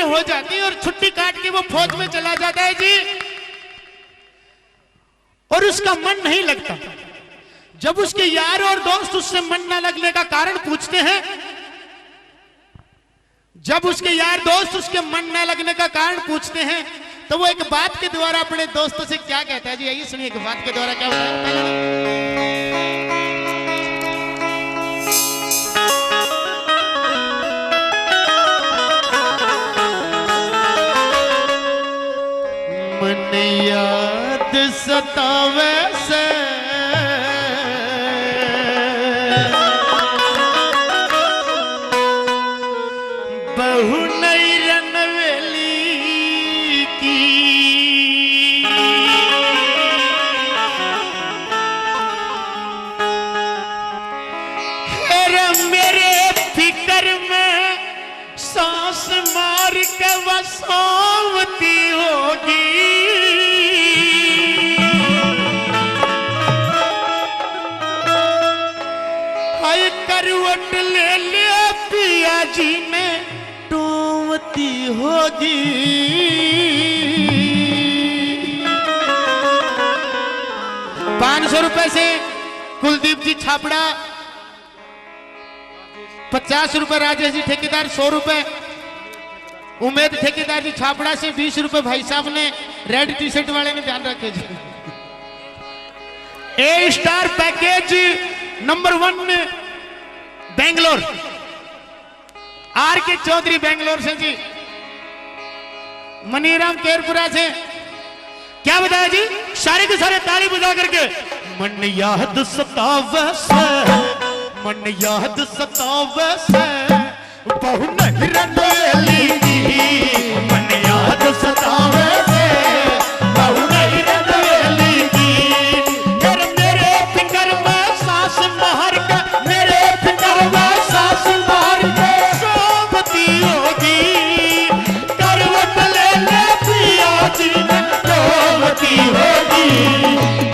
हो जाती है और छुट्टी काट के वो फौज में चला जाता है जी, और उसका मन नहीं लगता। जब उसके यार और दोस्त उससे मन न लगने का कारण पूछते हैं, जब उसके यार दोस्त उसके मन न लगने का कारण पूछते हैं, तो वो एक बात के द्वारा अपने दोस्तों से क्या कहता है जी, आइए सुनिए एक बात के द्वारा क्या होता है। मन याद सतावे से बहु नई रनवेली की, मेरे फिक्र में सांस मार के वसोवती होगी। हाय करवट ले ले पिया जी ने टूमती होगी। 500 रुपए से कुलदीप जी छापड़ा, 50 रुपए राजेश जी ठेकेदार, 100 रुपए उमेद ठेकेदार जी छापड़ा से, 20 रुपए भाई साहब ने रेड टी शर्ट वाले ने ध्यान रखे जी। A star package number 1 Bangalore, R K Chaudhary Bangalore से जी, मनीराम केरपुरा से क्या बताया जी, सारे के सारे ताली बजा करके। मन याद सतावे से, मन याद सतावे से बहु नहीं रनवेली की, मन याद सतावे से बहु नहीं रनवेली की। मेरे फिक्र में सांस मार के, मेरे फिक्र में सांस मार के सोवती होगी। करवट ले ले पिया जी ने सोवती होगी।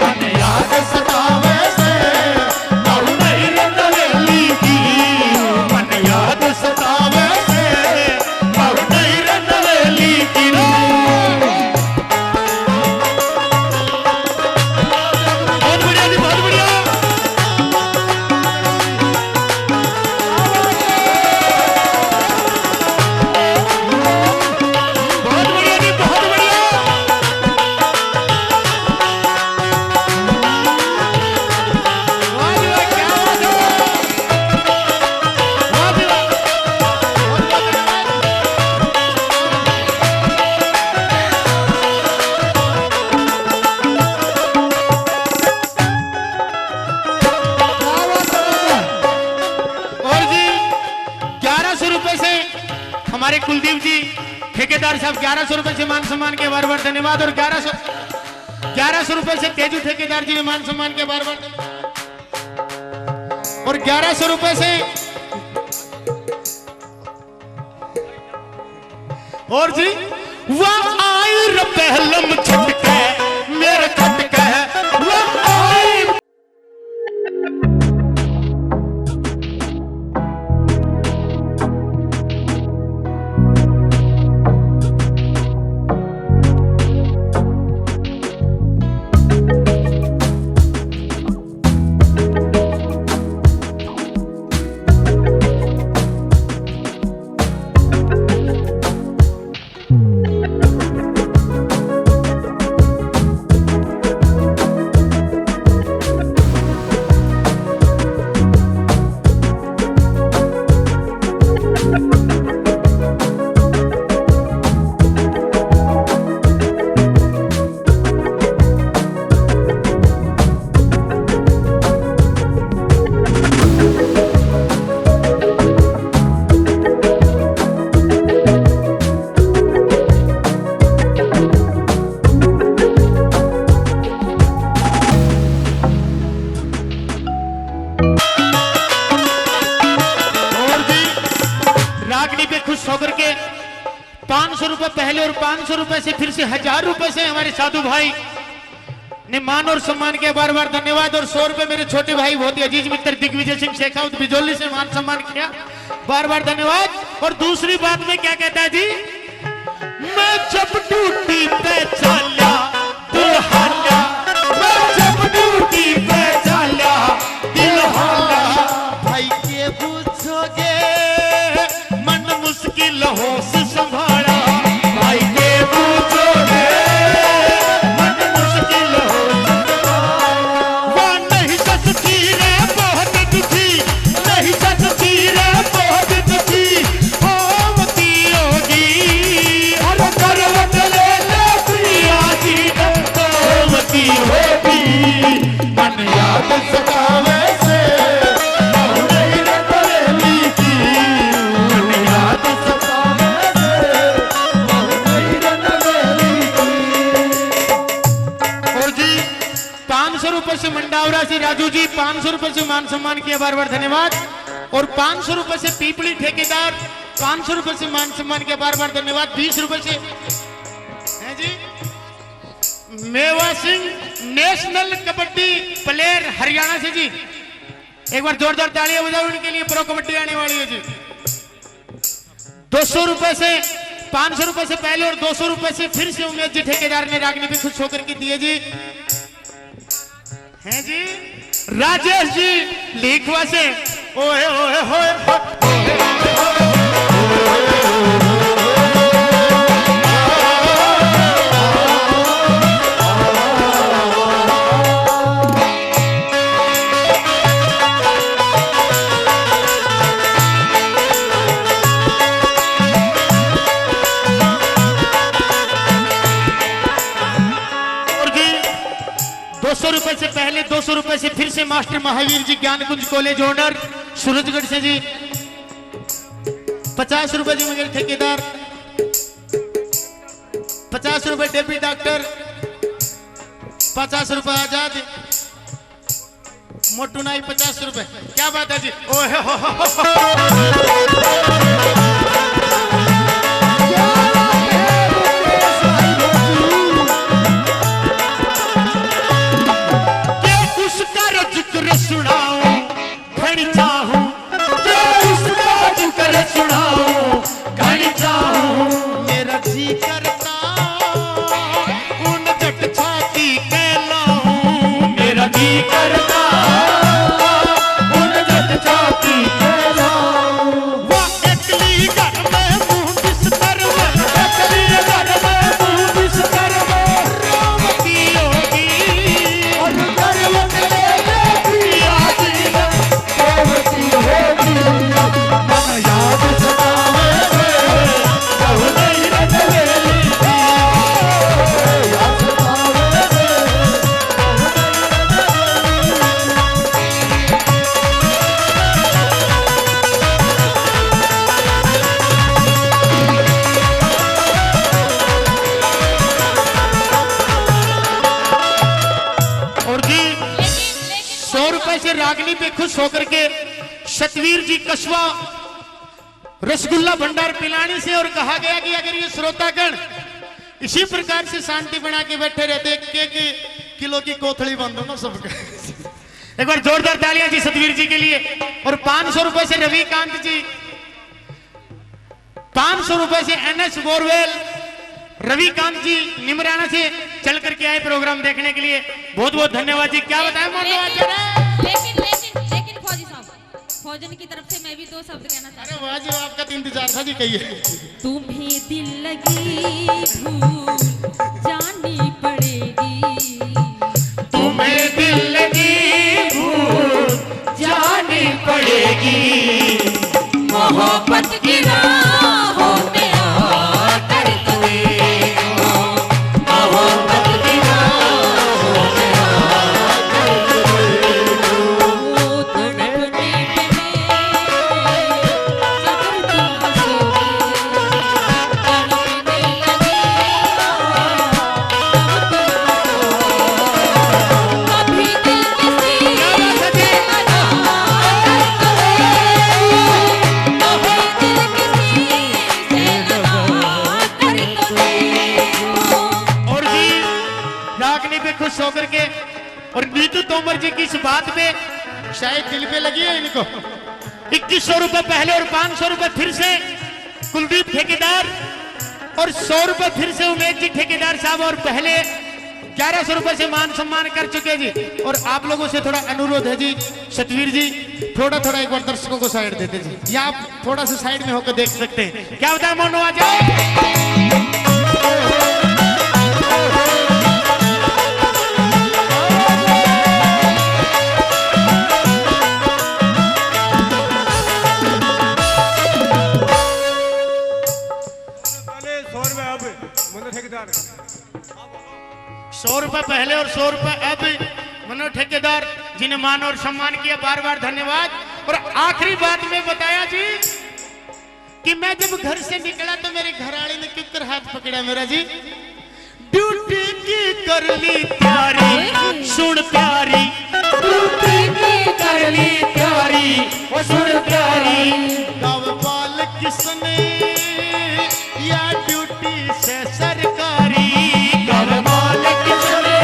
मन याद सतावे से बहु नहीं रनवेली की, मन याद सतावे से बहु नहीं रनवेली की। बहुत बढ़िया जी, बहुत बढ़िया, बहुत बढ़िया जी, बहुत बढ़िया। वाह जी वाह, क्या बात है, वाह जी वाह, बहुत बहुत धन्यवाद। और जी 1100 रुपए से हमारे कुलदीप जी ठेकेदार साहब, 1100 रुपए से मान सम्मान के बार बार धन्यवाद। और 1100 रुपए से तेजू ठेकेदार जी ने मान सम्मान के बार बार धन्यवाद। और 1100 रुपए से और जी वह आई पहलम छटके मेरे छटके, वह आई। खुश होकर के 500 रुपए पहले और 500 रुपए से फिर से 1000 रुपए से हमारे साधु भाई ने मान और सम्मान किया, बार बार धन्यवाद। और 100 रुपए मेरे छोटे भाई बहुत ही अजीज मित्र दिग्विजय सिंह शेखावत बिजोली से मान सम्मान किया, बार बार धन्यवाद। और दूसरी बात में क्या कहता है जी, से मंडावरा से राजू जी 500 रुपए से मान सम्मान किया, बार बार धन्यवाद। और 500 रुपए से पीपली ठेकेदार 500 रुपए से मान सम्मान किया, बार बार धन्यवाद। 20 रुपए से है जी मेवा सिंह नेशनल कबड्डी प्लेयर हरियाणा से जी, एक बार जोरदार तालियां बजाओ उनके लिए, प्रो कबड्डी आने वाली है जी। 200 रुपए से 500 रुपए से पहले और 200 रुपए से फिर से उमेश जी ठेकेदार ने रागनी भी खुश होकर के दिए जी, हैं जी। राजेश जी लीखवा से ओए ओए होए रुपए से पहले 200 रुपए से फिर से मास्टर महावीर जी ज्ञान कुंज कॉलेज ओनर सूरजगढ़ से जी 50 रुपए जी मुझे ठेकेदार, 50 रुपए डेप्टी डॉक्टर, 50 रुपए आजाद मोटू नाई 50 रुपए, क्या बात है जी। ओहे रागनी पे खुश होकर के सतवीर जी कस्बा रसगुल्ला भंडार पिलाने से, और कहा गया कि अगर ये श्रोतागण इसी प्रकार से शांति बना के बैठे रहते के किलो की कोथड़ी बांधो ना सबका। एक बार जोरदार तालियां जी सतवीर जी के लिए। और 500 रुपए से रविकांत जी, 500 रुपए से NS बोरवेल रविकांत जी निमराना से चल करके आए प्रोग्राम देखने के लिए, बहुत बहुत धन्यवाद जी। क्या बताएं लेकिन फौजी साहब, फौजन की तरफ से मैं भी 2 शब्द कहना चाहता हूं। अरे वाह जी, आपका तो इंतजार था जी, कहिए। तुम्हें दिल लगी भूल जानी पड़ेगी, तुम्हें दिल लगी भूल जानी पड़ेगी, मोहब्बत की राहों में आकर तुम्हें, मोहब्बत की राहों में आकर वो तड़पने पे जब तुम हंसोगे, तड़पने लगेगा तब तुम कभी दिल किसी से लगा खुश होकर के। और नीतू तोमर जी की इस बात पे शायद दिल पे लगी है इनको। 2100 रुपए पहले और 500 रुपए फिर से कुलदीप ठेकेदार, और 100 रुपए फिर से उमेश जी ठेकेदार साहब, और पहले 1100 रुपए से मान सम्मान कर चुके जी। और आप लोगों से थोड़ा अनुरोध है जी, सतवीर जी थोड़ा एक बार दर्शकों को साइड देते जी, या आप थोड़ा सा साइड में होकर देख सकते हैं। क्या बताया मोनू, आ जाओ। ठेकेदार 100 रुपए पहले और 100 रुपए अब मनोज ठेकेदार जिन्हें मान और सम्मान किया, बार बार धन्यवाद। और आखिरी बात में बताया जी कि मैं जब घर से निकला तो मेरे घरवाली ने क्यों कर हाथ पकड़ा मेरा जी, ड्यूटी की कर ली प्यारी सुन प्यारी, ड्यूटी की कर ली प्यारी वो सुन प्यारी। गाँव वाल किसने या ड्यूटी से सरकारी, गाँव वाल किसने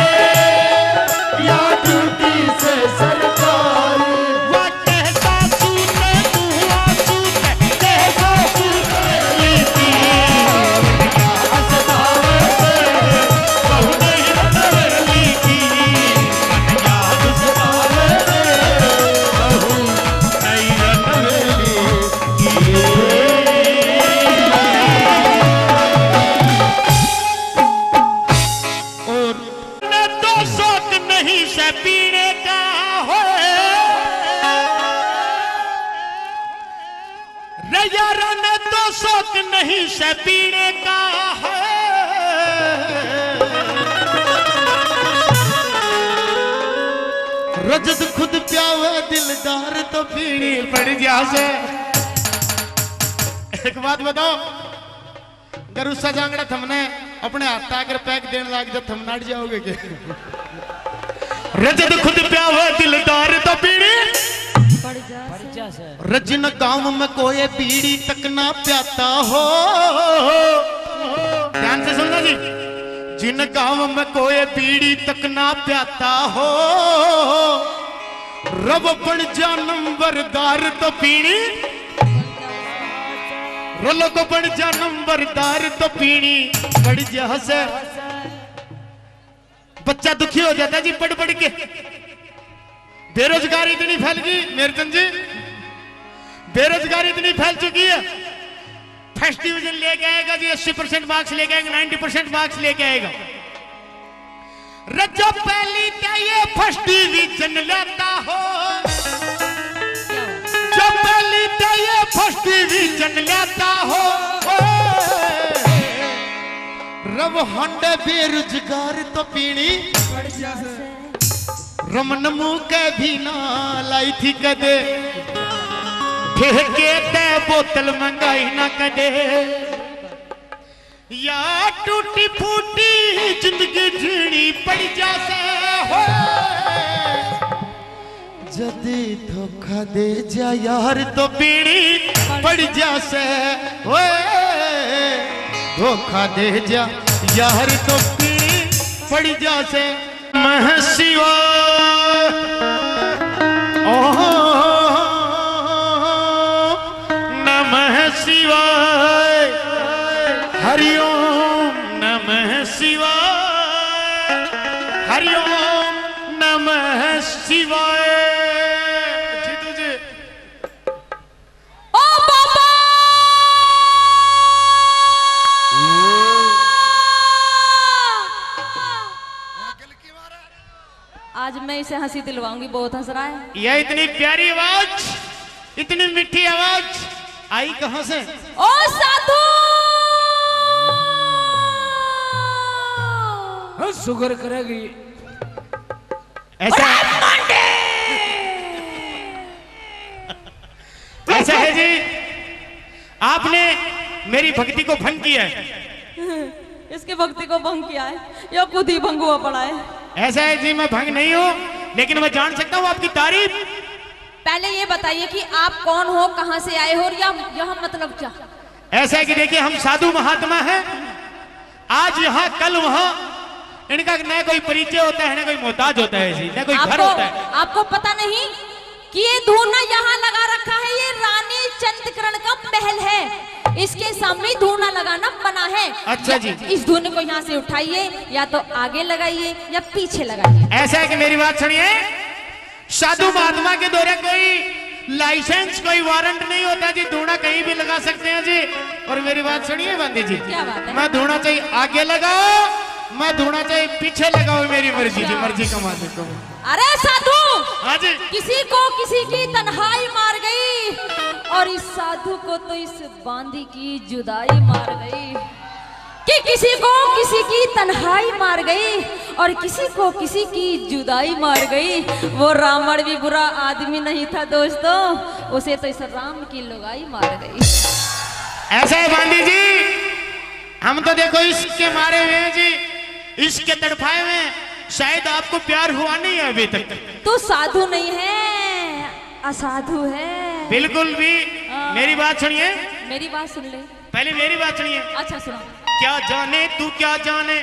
या ड्यूटी से सरकारी। वो कहता सूते मुआ सूते कहता सूते लीती, हंसदावे से बहु नहीं रतर लीती, याद सतावे से बहु नहीं रतर लीती। और न तो शौक नहीं से पीने का हो रैयारा, न तो शौक नहीं से पीने का है। रजत खुद प्यावा दिलदार तो पीनी पड़ जा से। एक बात बताओ, अगर उसका जांगड़ा थमने अपने हाथ अगर पैक देने लग जाओ थम नाट जाओगे क्या? रजत खुद प्यावा दिलदार तो पीनी रजन गांव में कोई बीड़ी तक ना प्याता हो। ध्यान से सुनना जी, जिन गांव में कोई बीड़ी तक ना प्याता हो, रब बन जा नंबरदार तो पीनी, रोलो को बन जा नंबरदार तो पीनी पड़ जा से। बच्चा दुखी हो जाता जी पढ़ पढ़ के। बेरोजगारी इतनी फैल गई मेरचंद जी, बेरोजगारी इतनी फैल चुकी है। फर्स्ट डिवीजन लेके आएगा जी 80% मार्क्स लेके आएगा, 90% मार्क्स लेके आएगा। रज्जो पहली ये फर्स्ट डिवीजन लेता हो, जो पहली ये फर्स्ट डिवीजन लेता हो। रब हंडे बेरोजगार तो पीनी रमन मुंह के भी ना लाई थी कदे, ठेके ते बोतल मंगाई ना कदे। या टूटी फूटी जिंदगी जीनी पड़ जासे हो, जदे धोखा दे जा यार तो पीड़ी पड़ जासे हो। धोखा दे जा यार तो पीड़ी पड़ जासे। नमः शिवाय ओह नमः शिवाय, हरिओम नमः शिवाय, हरिओम नमः शिवाय। जीतू जी ओ बाबा आज मैं इसे हंसी दिलवाऊंगी, बहुत हंस रहा है। यह इतनी प्यारी आवाज, इतनी मीठी आवाज आई कहां से? ओ साधु शुगर करेगी ऐसा ऐसा है जी, आपने मेरी भक्ति को भंग किया है। इसके भक्ति को भंग किया है या खुद ही भंग हुआ पड़ा है? ऐसा है जी, मैं भंग नहीं हूं, लेकिन मैं जान सकता हूं आपकी तारीफ। पहले ये बताइए कि आप कौन हो, कहां से आए हो और यहाँ मतलब क्या? ऐसा है कि देखिए हम साधु महात्मा हैं, आज यहाँ कल वहां, इनका न कोई परिचय होता है न कोई मोहताज होता है जी, न कोई घर होता है। आपको पता नहीं कि ये धूना यहाँ लगा रखा है, ये रानी चंद्रकरण का महल है, इसके सामने धूना लगाना मना है। अच्छा जी, इस धूने को यहाँ से उठाइए, या तो आगे लगाइए या पीछे लगाइए। ऐसा है कि मेरी बात सुनिए, साधु महात्मा के दौरे कोई लाइसेंस कोई वारंट नहीं होता जी, धूना कहीं भी लगा सकते हैं जी। और मेरी बात सुनिए बंदी जी, क्या बात है? मैं धूना चाहिए आगे लगाओ, मैं धूना चाहिए पीछे लगाओ, मेरी मर्जी जी, मर्जी कमा सकता हूँ। अरे साधु, हाँ जी, किसी को किसी की तन्हाई मार गई और इस साधु को तो इस बांदी की जुदाई मार गई। कि किसी को किसी की तन्हाई मार गई और किसी को किसी की जुदाई मार गई। वो रावण भी बुरा आदमी नहीं था दोस्तों, उसे तो इस राम की लुगाई मार गई। ऐसा है बांदी जी, हम तो देखो इसके मारे हुए हैं जी, इसके तड़फाए में शायद आपको प्यार हुआ नहीं है अभी तक। तू साधु नहीं है, असाधु है। बिल्कुल भी। मेरी बात सुनिए, मेरी बात सुन ले। पहले मेरी बात सुनिए। अच्छा सुनो। क्या जाने तू क्या जाने,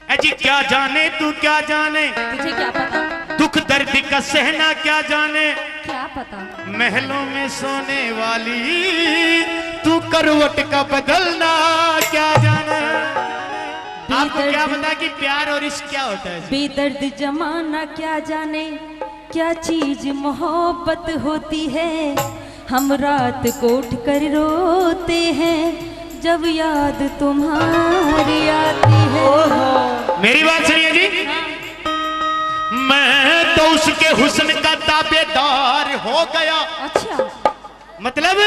अजी क्या जाने तू क्या जाने, तुझे क्या पता, दुख दर्द का सहना क्या जाने, क्या पता। महलों में सोने वाली तू करवट का बदलना क्या जाने। आपको क्या पता कि प्यार और इश्क क्या होता है। बेदर्द जमाना क्या जाने, क्या चीज मोहब्बत होती है। हम रात को उठ कर रोते हैं जब याद तुम्हारी आती है। मेरी बात सुनिए जी। मैं तो उसके हुस्न का ताबेदार हो गया। अच्छा, मतलब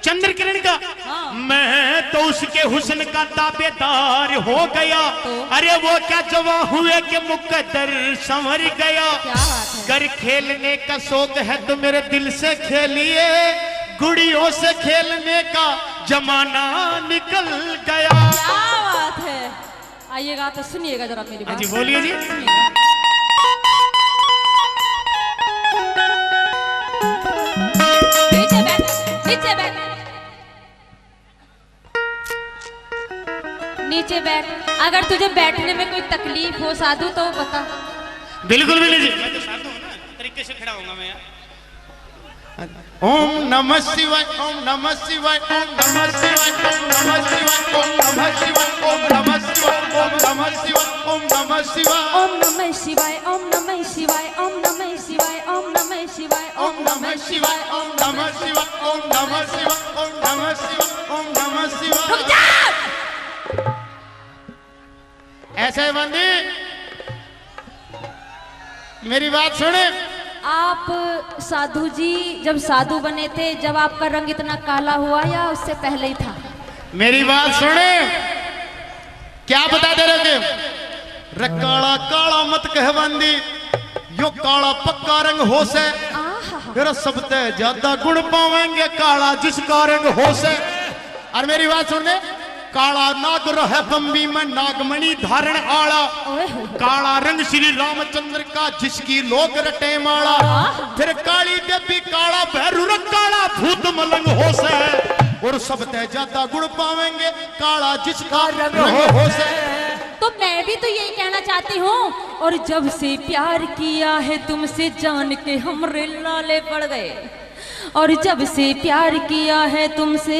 चंद्र किरण का। हाँ। मैं तो उसके हुस्न का ताबेदार हो गया। अरे वो क्या जवां हुए कि मुकद्दर संवर गया। क्या बात है। कर खेलने का शौक है तो मेरे दिल से खेलिए, गुड़ियों से खेलने का जमाना निकल गया। क्या बात है। आइएगा तो सुनिएगा जरा मेरी बात। जी बोलिए जी। सुनिएगा। नीचे बैठ, नीचे बैठ, नीचे बैठ। अगर तुझे बैठने में कोई तकलीफ हो साधु तो बता। बिल्कुल बिल्कुल जी। मैं तो साधु हूं ना, तरीके से खड़ा होऊंगा मैं यार। ओम नमः शिवाय, ओम नमः शिवाय, ओम नमः शिवाय, ओम नमः शिवाय, ओम नमः शिवाय, ओम नमः शिवाय, ओम नमः शिवाय, ओम नमः शिवाय, ओम नमः शिवाय, ओम नमः शिवाय, ओम नमः शिवाय, ओम नमः शिवाय, ओम नमः शिवाय, ओम नमः शिवाय, ओम नमः शिवाय, ओम नमः शिवाय, ओम नमः शिवाय। रुक जा। ऐसे है बंदी, मेरी बात सुने। आप साधु जी जब साधु बने थे, जब आपका रंग इतना काला हुआ या उससे पहले ही था? मेरी बात सुने। क्या बता दे रहे रे काला काला मत कह बंदी, यो काला पक्का रंग हो से। आहा। तेरा सबसे ज्यादा गुण पावेंगे काला जिसका रंग हो से। और मेरी बात सुनने, काला नाग रहे बम्बी में नागमणि धारण आला। ओए होए। काला रंग श्री रामचंद्र का जिसकी लोग रटे माला। फिर काली देवी काला भैरू काला भूत मलंग हो से। और सबसे ज्यादा गुण पावेंगे काला जिसका रंग हो से। तो मैं भी तो यही कहना चाहती हूँ। और जब से प्यार किया है तुमसे जान के हमरे लाले पड़ गए। और जब से प्यार किया है तुमसे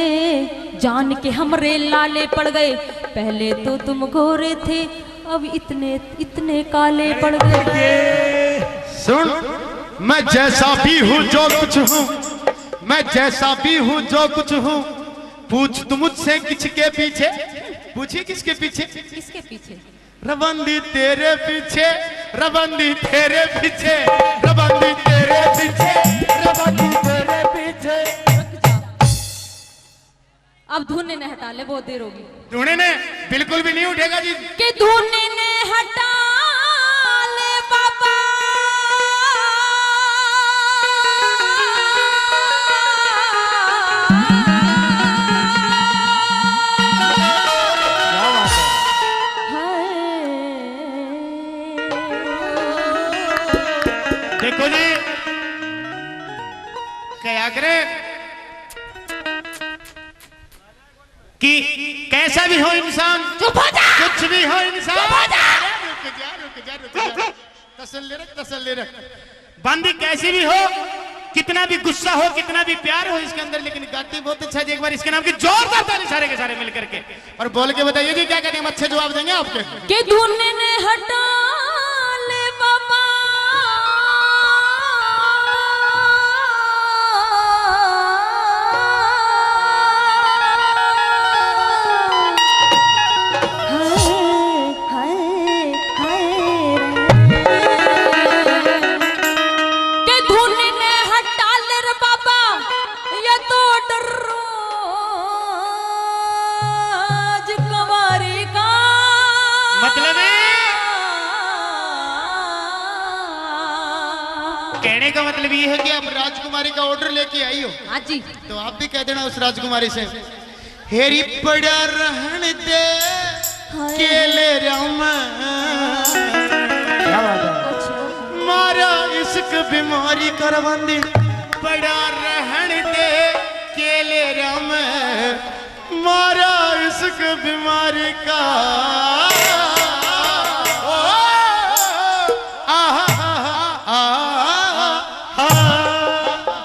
जान के हमरे लाले पड़ गए। पहले तो तुम गोरे थे, अब इतने इतने काले पड़ गए। सुन, मैं जैसा भी हूँ जो कुछ हूँ, मैं जैसा भी हूँ जो कुछ हूँ। पूछ तू मुझसे किसके पीछे, पूछिए किसके पीछे। किसके पीछे? रबंदी तेरे पीछे, रबंदी तेरे पीछे, रबंदी तेरे पीछे, रबंदी तेरे पीछे। अब धुन ने हटा ले, बहुत देर होगी। धुने ने बिल्कुल भी नहीं उठेगा जी। कि धुन ने हटा ले बाबा। देखो जी क्या करे कि कैसा भी हो इंसान, चुप हो जा। कुछ भी हो इंसान, चुप हो जा। रुक जा। तसल्ली रख। बंदी कैसी भी हो, कितना भी गुस्सा हो, कितना भी प्यार हो इसके अंदर, लेकिन गाती बहुत अच्छा है। एक बार इसके नाम की जोरदार ताली सारे के सारे मिलकर के और बोल के बताइए जी क्या कहते हैं। अच्छे जवाब देंगे आपके। कि धुन ने हटा ले बाबा। कहने का मतलब ये है कि आप राजकुमारी का ऑर्डर लेके आई हो। हाँ जी। तो आप भी कह देना उस राजकुमारी से, हेरी पड़ा रहन दे हाय। केले राम क्या बात है? अच्छा मारा इश्क बीमारी करबंदी बड़ा रहन दे केले राम मारा इश्क बीमारी का ओ, आहा, आहा, आहा।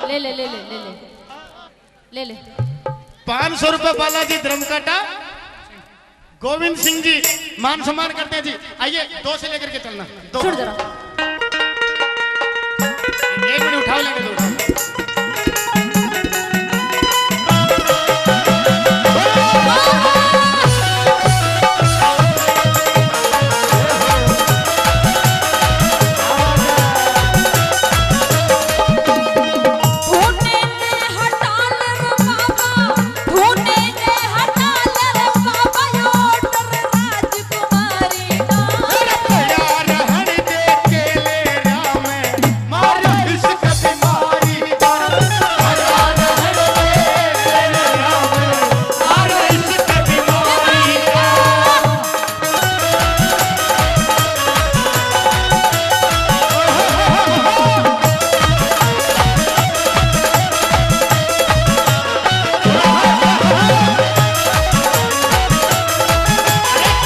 ले ले ले ले ले ले ले ले 500 रुपए बालाजी धर्मकाटा गोविंद सिंह जी मान सम्मान करते हैं जी। आइए 2 से लेकर के चलना 2 छोड़ जरा। 1 मिनट उठाओ लेने दो। ढूंढने ने हटा ले रे बाबा, ढूंढने ने हटा ले रे बाबा, यो डर राजकुमारी का। यार हर दे केले राम मारा इश्क बीमारी का यार हर दे केले राम मारा इश्क बीमारी का।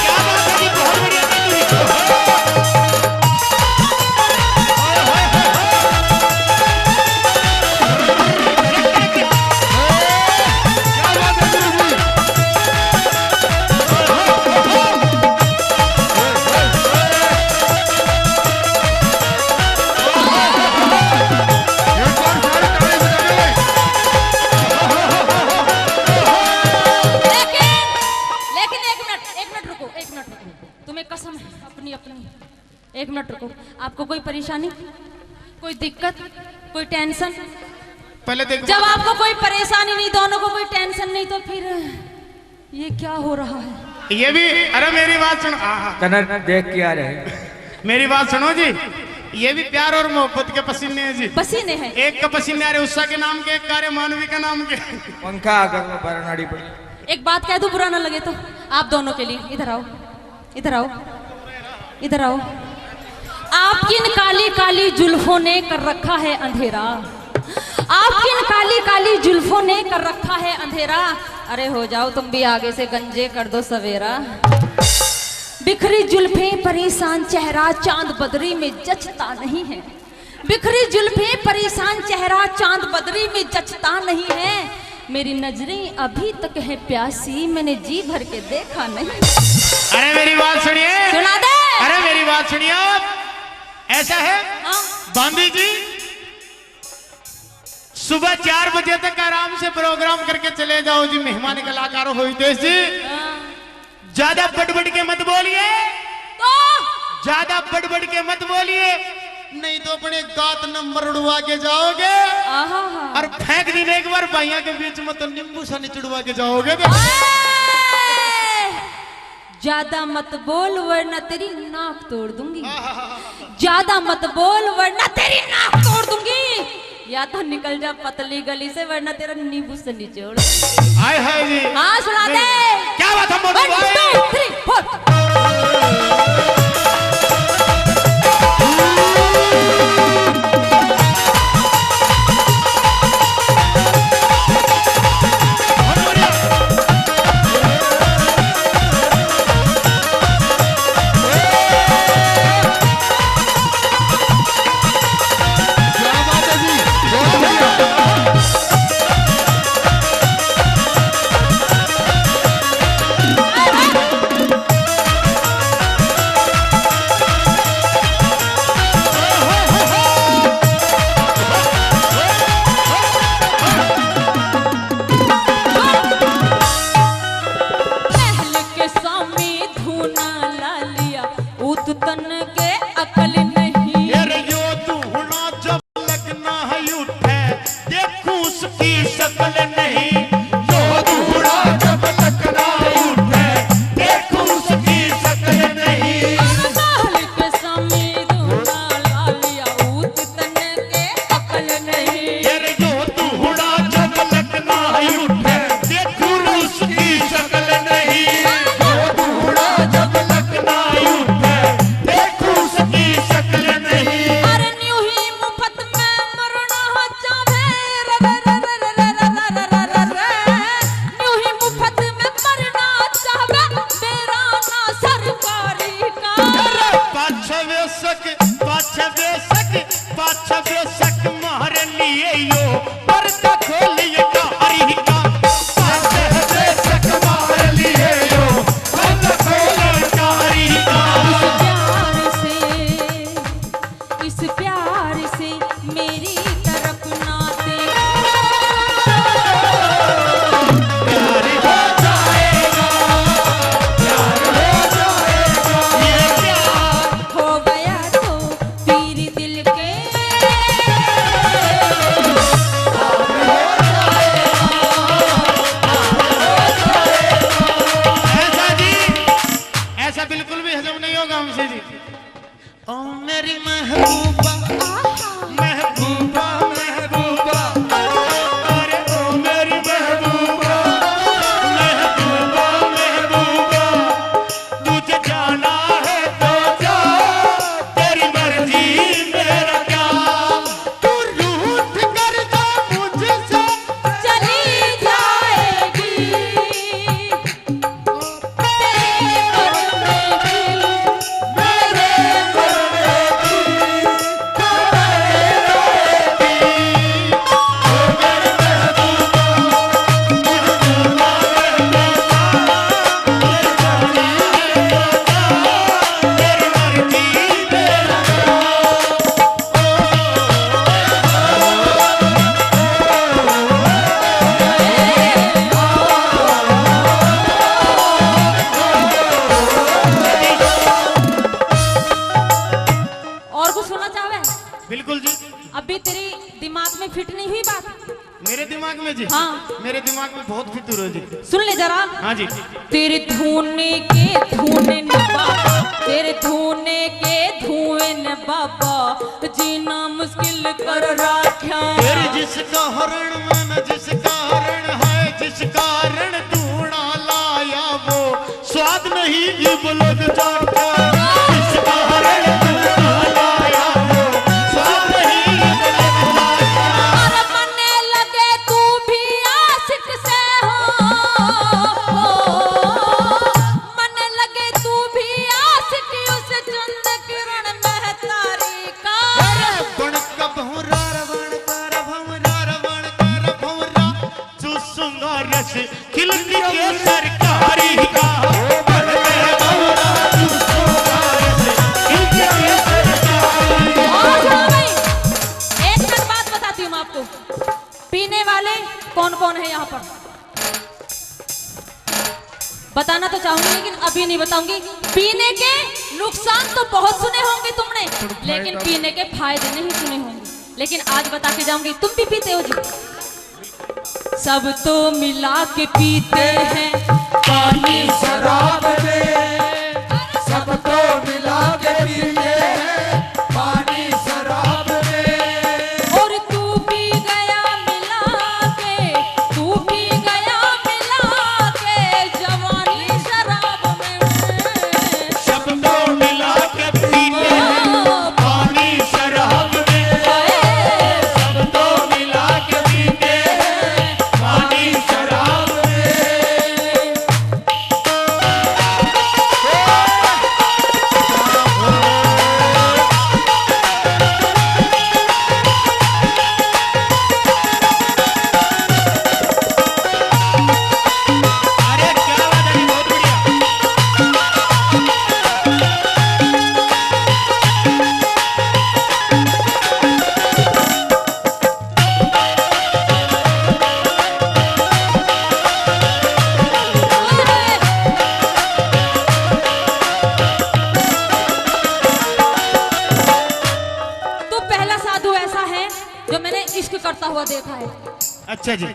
क्या बात है जी बहुत बढ़िया लेकिन एक मिनट रुको, एक मिनट रुको। तुम्हें कसम है अपनी अपनी। एक मिनट रुको। आपको कोई परेशानी, कोई दिक्कत, कोई टेंशन? पहले देखो जब आपको कोई परेशानी नहीं, दोनों को कोई टेंशन नहीं, तो फिर ये क्या हो रहा है? ये भी अरे मेरी बात सुनो कनर देख के आ रहे। मेरी बात सुनो जी ये भी प्यार और मोहब्बत के पसीने हैं जी। पसीने हैं। एक का पसीने आ रहे उषा के नाम के एक कार्य मानवी का नाम के। पंखा अगर में बरनाड़ी पड़ी। एक बात कह दूं बुरा ना लगे तो, आप दोनों के लिए इधर आओ, इधर आओ, इधर आओ। आपकी इन काली काली जुल्फों ने कर रखा है अंधेरा, आपकी इन काली काली जुल्फों ने कर रखा है अंधेरा। अरे हो जाओ तुम भी आगे से, गंजे कर दो सवेरा। बिखरी जुल्फें परेशान चेहरा चांद बदरी में जचता नहीं है, बिखरी जुल्फें परेशान चेहरा चांद बदरी में जचता नहीं है। मेरी नजरें अभी तक है प्यासी, मैंने जी भर के देखा नहीं। अरे मेरी बात सुनिए, सुना दे। अरे मेरी बात सुनिए आप। ऐसा है हाँ? बांदी जी सुबह 4 बजे तक आराम से प्रोग्राम करके चले जाओ जी। मेहमान कलाकार हो हितेश जी, ज्यादा बड़बड़ के मत बोलिए, तो ज्यादा बड़बड़ के मत बोलिए, नहीं तो अपने दांत नंबर उड़वा के जाओगे आहा हा। और फेंक देने एक बार भाइयों के बीच में तो नींबू सा निचड़वा के जाओगे। ज्यादा मत बोल वरना तेरी नाक तोड़ दूंगी, ज्यादा मत बोल वरना तेरी नाक तोड़ दूंगी। या तो निकल जा पतली गली से वरना तेरा नींबू से निचोड़। हाय हाय जी। हाँ सुना दे। क्या बात है मोदी 1 भाई? 2 3 4। क्या बात है जी? दिमाग में जी? हाँ। मेरे दिमाग में बहुत फितूर है जी। सुन ले जरा। हाँ जी। तेरे धूने के धूने न बाबा, तेरे धूने के धुएं न बाबा, जीना मुश्किल कर रखा। तेरे जिसका हरण मन जिसका हरण है, जिस कारण धूना लाया वो स्वाद नहीं इब लग जाता। जिसका हरण धूना लाया वो स्वाद नहीं इब लग जाता। और मने लगे तू भी आशिक से हो, मने लगे तू भी आशिक उस चंद किरण में तारिका। बण कब हुरा रवण कर भंवरा रवण कर भंवरा, चूसूंगा रस खिलती के सरकारी का। बण कर भंवरा चूसूंगा रस खिलती के सरकारी का। और सुनो भाई, एक मिनट बात बताती हूँ मैं आपको। पीने वाले कौन कौन है यहाँ पर? बताना तो चाहूंगी लेकिन अभी नहीं बताऊंगी। पीने के नुकसान तो बहुत सुने होंगे तुमने, लेकिन पीने के फायदे नहीं सुने होंगे। लेकिन आज बता के जाऊंगी। तुम भी पीते हो जी? सब तो मिला के पीते हैं पानी शराब में, सब तो मिला के पीते हैं पानी शराब में। और तू पी गया मिला के, तू पी गया मिला के जवानी शराब में। सब तो मिला के पीते हैं पानी शराब में। सब तो मिला के पीते हैं पानी शराब में। अरे क्या बात है, बहुत बढ़िया। तू पहला साधु ऐसा है जो मैंने इश्क करता हुआ देखा है। अच्छा जी,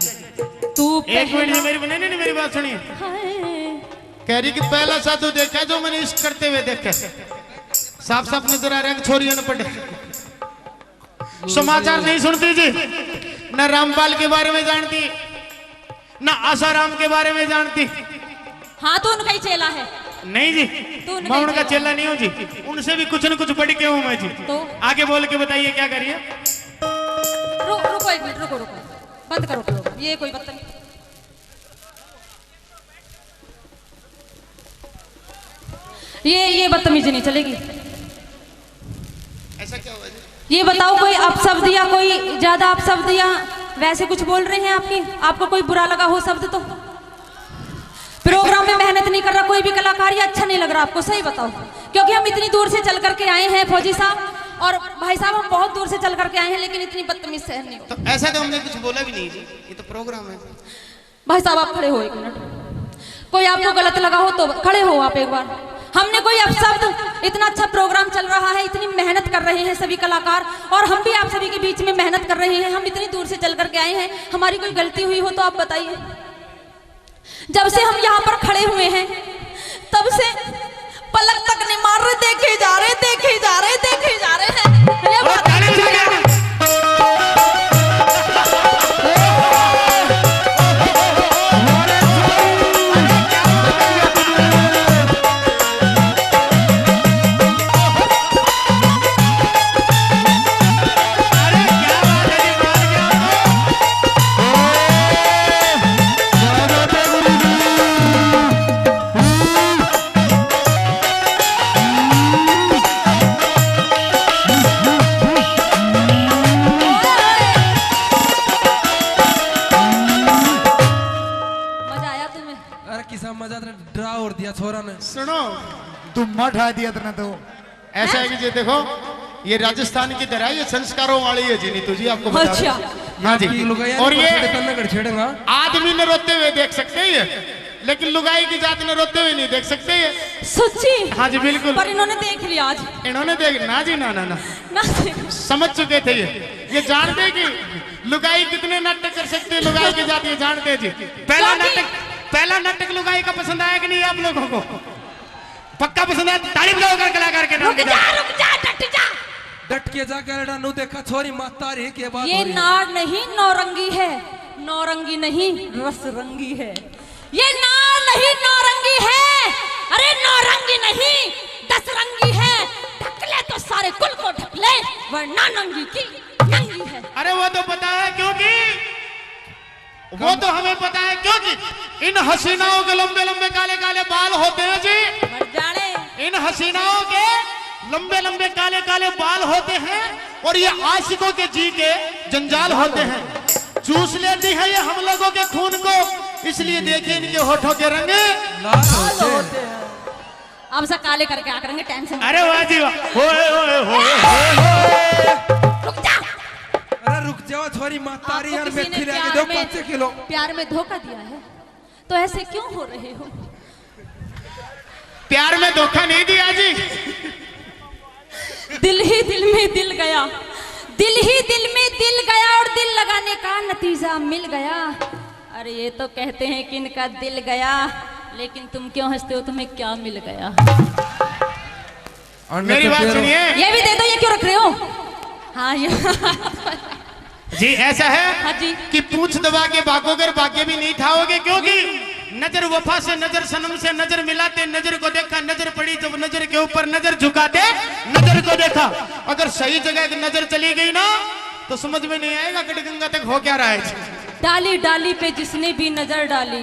तू एक मिनट जी, मेरी नहीं मेरी बात सुनिए। कह रही कि पहला साधु देखा जो मैंने इश्क करते हुए देखा। साफ साफ नजर आ रहा है कि छोरियां न पढ़े, समाचार नहीं सुनती जी, न रामपाल के बारे में जानती, न आसाराम के बारे में जानती। हाँ तो उनका ही चेला है। नहीं जी, तू उनका मैं उनका चेला। चेला नहीं हूँ जी, उनसे भी कुछ न कुछ पढ़ के हूँ मैं जी। तो? आगे बोल के बताइए क्या करिए। रुको एक मिनट, रुको रुको, बंद करो करो। ये कोई बदतमीज, ये बदतमीजी नहीं चलेगी। ऐसा क्या हुआ जी? ये बताओ कोई अपशब्द या कोई ज्यादा अपशब्द या वैसे कुछ बोल रहे हैं आपको कोई बुरा लगा हो शब्द तो? प्रोग्राम में मेहनत नहीं कर रहा कोई भी कलाकार, या अच्छा नहीं लग रहा आपको? सही बताओ, क्योंकि हम इतनी दूर से चल करके आए हैं फौजी साहब और भाई साहब, हम बहुत दूर से चल करके आए हैं, लेकिन इतनी बदतमीज सहन नहीं हो। तो ऐसा तो हमने कुछ बोला भी नहीं जी, ये तो प्रोग्राम है। भाई साहब आप खड़े हो एक मिनट, कोई आपको गलत लगा हो तो खड़े हो आप एक बार। हमने कोई अपशब्द, इतना अच्छा प्रोग्राम चल रहा है, इतनी मेहनत कर रहे हैं सभी कलाकार, और हम भी आप सभी के बीच में मेहनत कर रहे हैं। हम इतनी दूर से चल करके आए हैं, हमारी कोई गलती हुई हो तो आप बताइए। जब से हम यहाँ पर खड़े हुए हैं तब से पलक तक नहीं मार रहे, देखे जा रहे, देखे जा रहे, देखे जा रहे हैं। ये बात है। ड्रा और दिया छोरा ने। सुनो, तुम्मा ढा दिया था ना। तो ऐसा है कि ये देखो, ये राजस्थान की तरह ये संस्कारों वाली है जी नीतू जी, आपको बता अच्छा। दूं। हाँ जी, और ये छेड़ेगा आदमी ने रोते हुए देख सकते हैं ये। लेकिन लुगाई की जात ने रोते हुए नहीं देख सकते ये। सच्ची? हाँ जी बिल्कुल। पर इन्होंने देख लिया आज। इन्होंने देख ना जी ना ना ना ना समझ चुके थे ये जानते कि लुगाई कितने नाटक कर सकते हैं, लुगाई की जात ये जानते जी। पहला नाटक लुगाई का पसंद आया कि नहीं आप लोगों को? पक्का पसंद आया? ताली बजाओ कर कलाकार के नाम। रुक जा डट जा। डट के जाकर नु देखा छोरी माता रे के बात ये नार नहीं नौरंगी है, नौरंगी नहीं रसरंगी है। ये नार नहीं नौरंगी है, अरे नौरंगी नहीं 10 रंगी है। ढक ले तो सारे कुल को ढक ले, वरना नंगी की नंगी है। अरे वो तो पता है क्योंकि वो तो हमें पता है क्योंकि इन हसीनाओं के लंबे लंबे काले काले बाल होते हैं जी। मर जाने। इन हसीनाओं के लंबे लंबे काले काले बाल होते हैं और ये आशिकों के जी के जंजाल होते हैं। चूस लेती है ये हम लोगों के खून को, इसलिए देखिए इनके होठों के रंग लाल होते हैं। अब से काले करके आ करेंगे टेंशन। अरे वाह जी वाह। होए होए होए। रुक जा। अरे रुक जाओ छोरी माता रे यार, आपको किसी मेथी ने लेके दो 5 किलो। प्यार में धोखा दिया है तो ऐसे क्यों हो रहे हो? प्यार में धोखा नहीं दिया जी। दिल ही दिल में दिल गया, दिल ही दिल में दिल गया और दिल लगाने का नतीजा मिल गया। अरे ये तो कहते हैं कि इनका दिल गया, लेकिन तुम क्यों हंसते हो? तुम्हें क्या मिल गया? मेरी बात सुनिए। ये भी दे दो, ये क्यों रख रहे हो? हाँ ये जी ऐसा है हाँ जी। कि पूछ दबा के भागोगे, भाग्य भी नहीं ठाओगे, क्योंकि नजर वफा से नजर सनम से नजर मिलाते, नजर को देखा नजर पड़ी जब नजर के ऊपर नजर झुकाते नजर को देखा। अगर सही जगह नजर चली गई ना तो समझ में नहीं आएगा गढ़गंगा तक हो क्या रहा है। डाली डाली पे जिसने भी नजर डाली,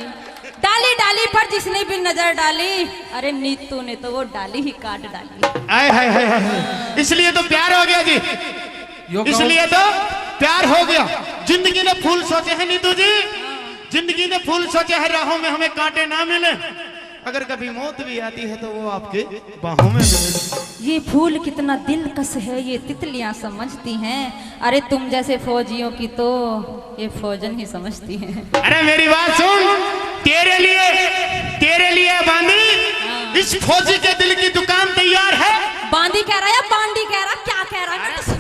डाली डाली पर जिसने भी नजर डाली, अरे नीतू ने तो वो डाली ही काट डाली। आय हाय हाय हाय। इसलिए तो प्यार हो गया जी, इसलिए तो प्यार हो गया। जिंदगी ने फूल सोचे हैं नीतू जी, जिंदगी ने फूल सोचे हैं, राहों में हमें कांटे ना मिले। अगर कभी मौत भी आती है तो वो आपके बाहों में मिले। ये फूल कितना दिलकश है, ये तितलियां समझती हैं। अरे तुम जैसे फौजियों की तो ये फौजन ही समझती हैं। अरे मेरी बात सुन, तेरे लिए बांदी इस फौजी के दिल की दुकान तैयार है। बांदी कह रहा है या बांदी कह रहा, क्या कह रहा है?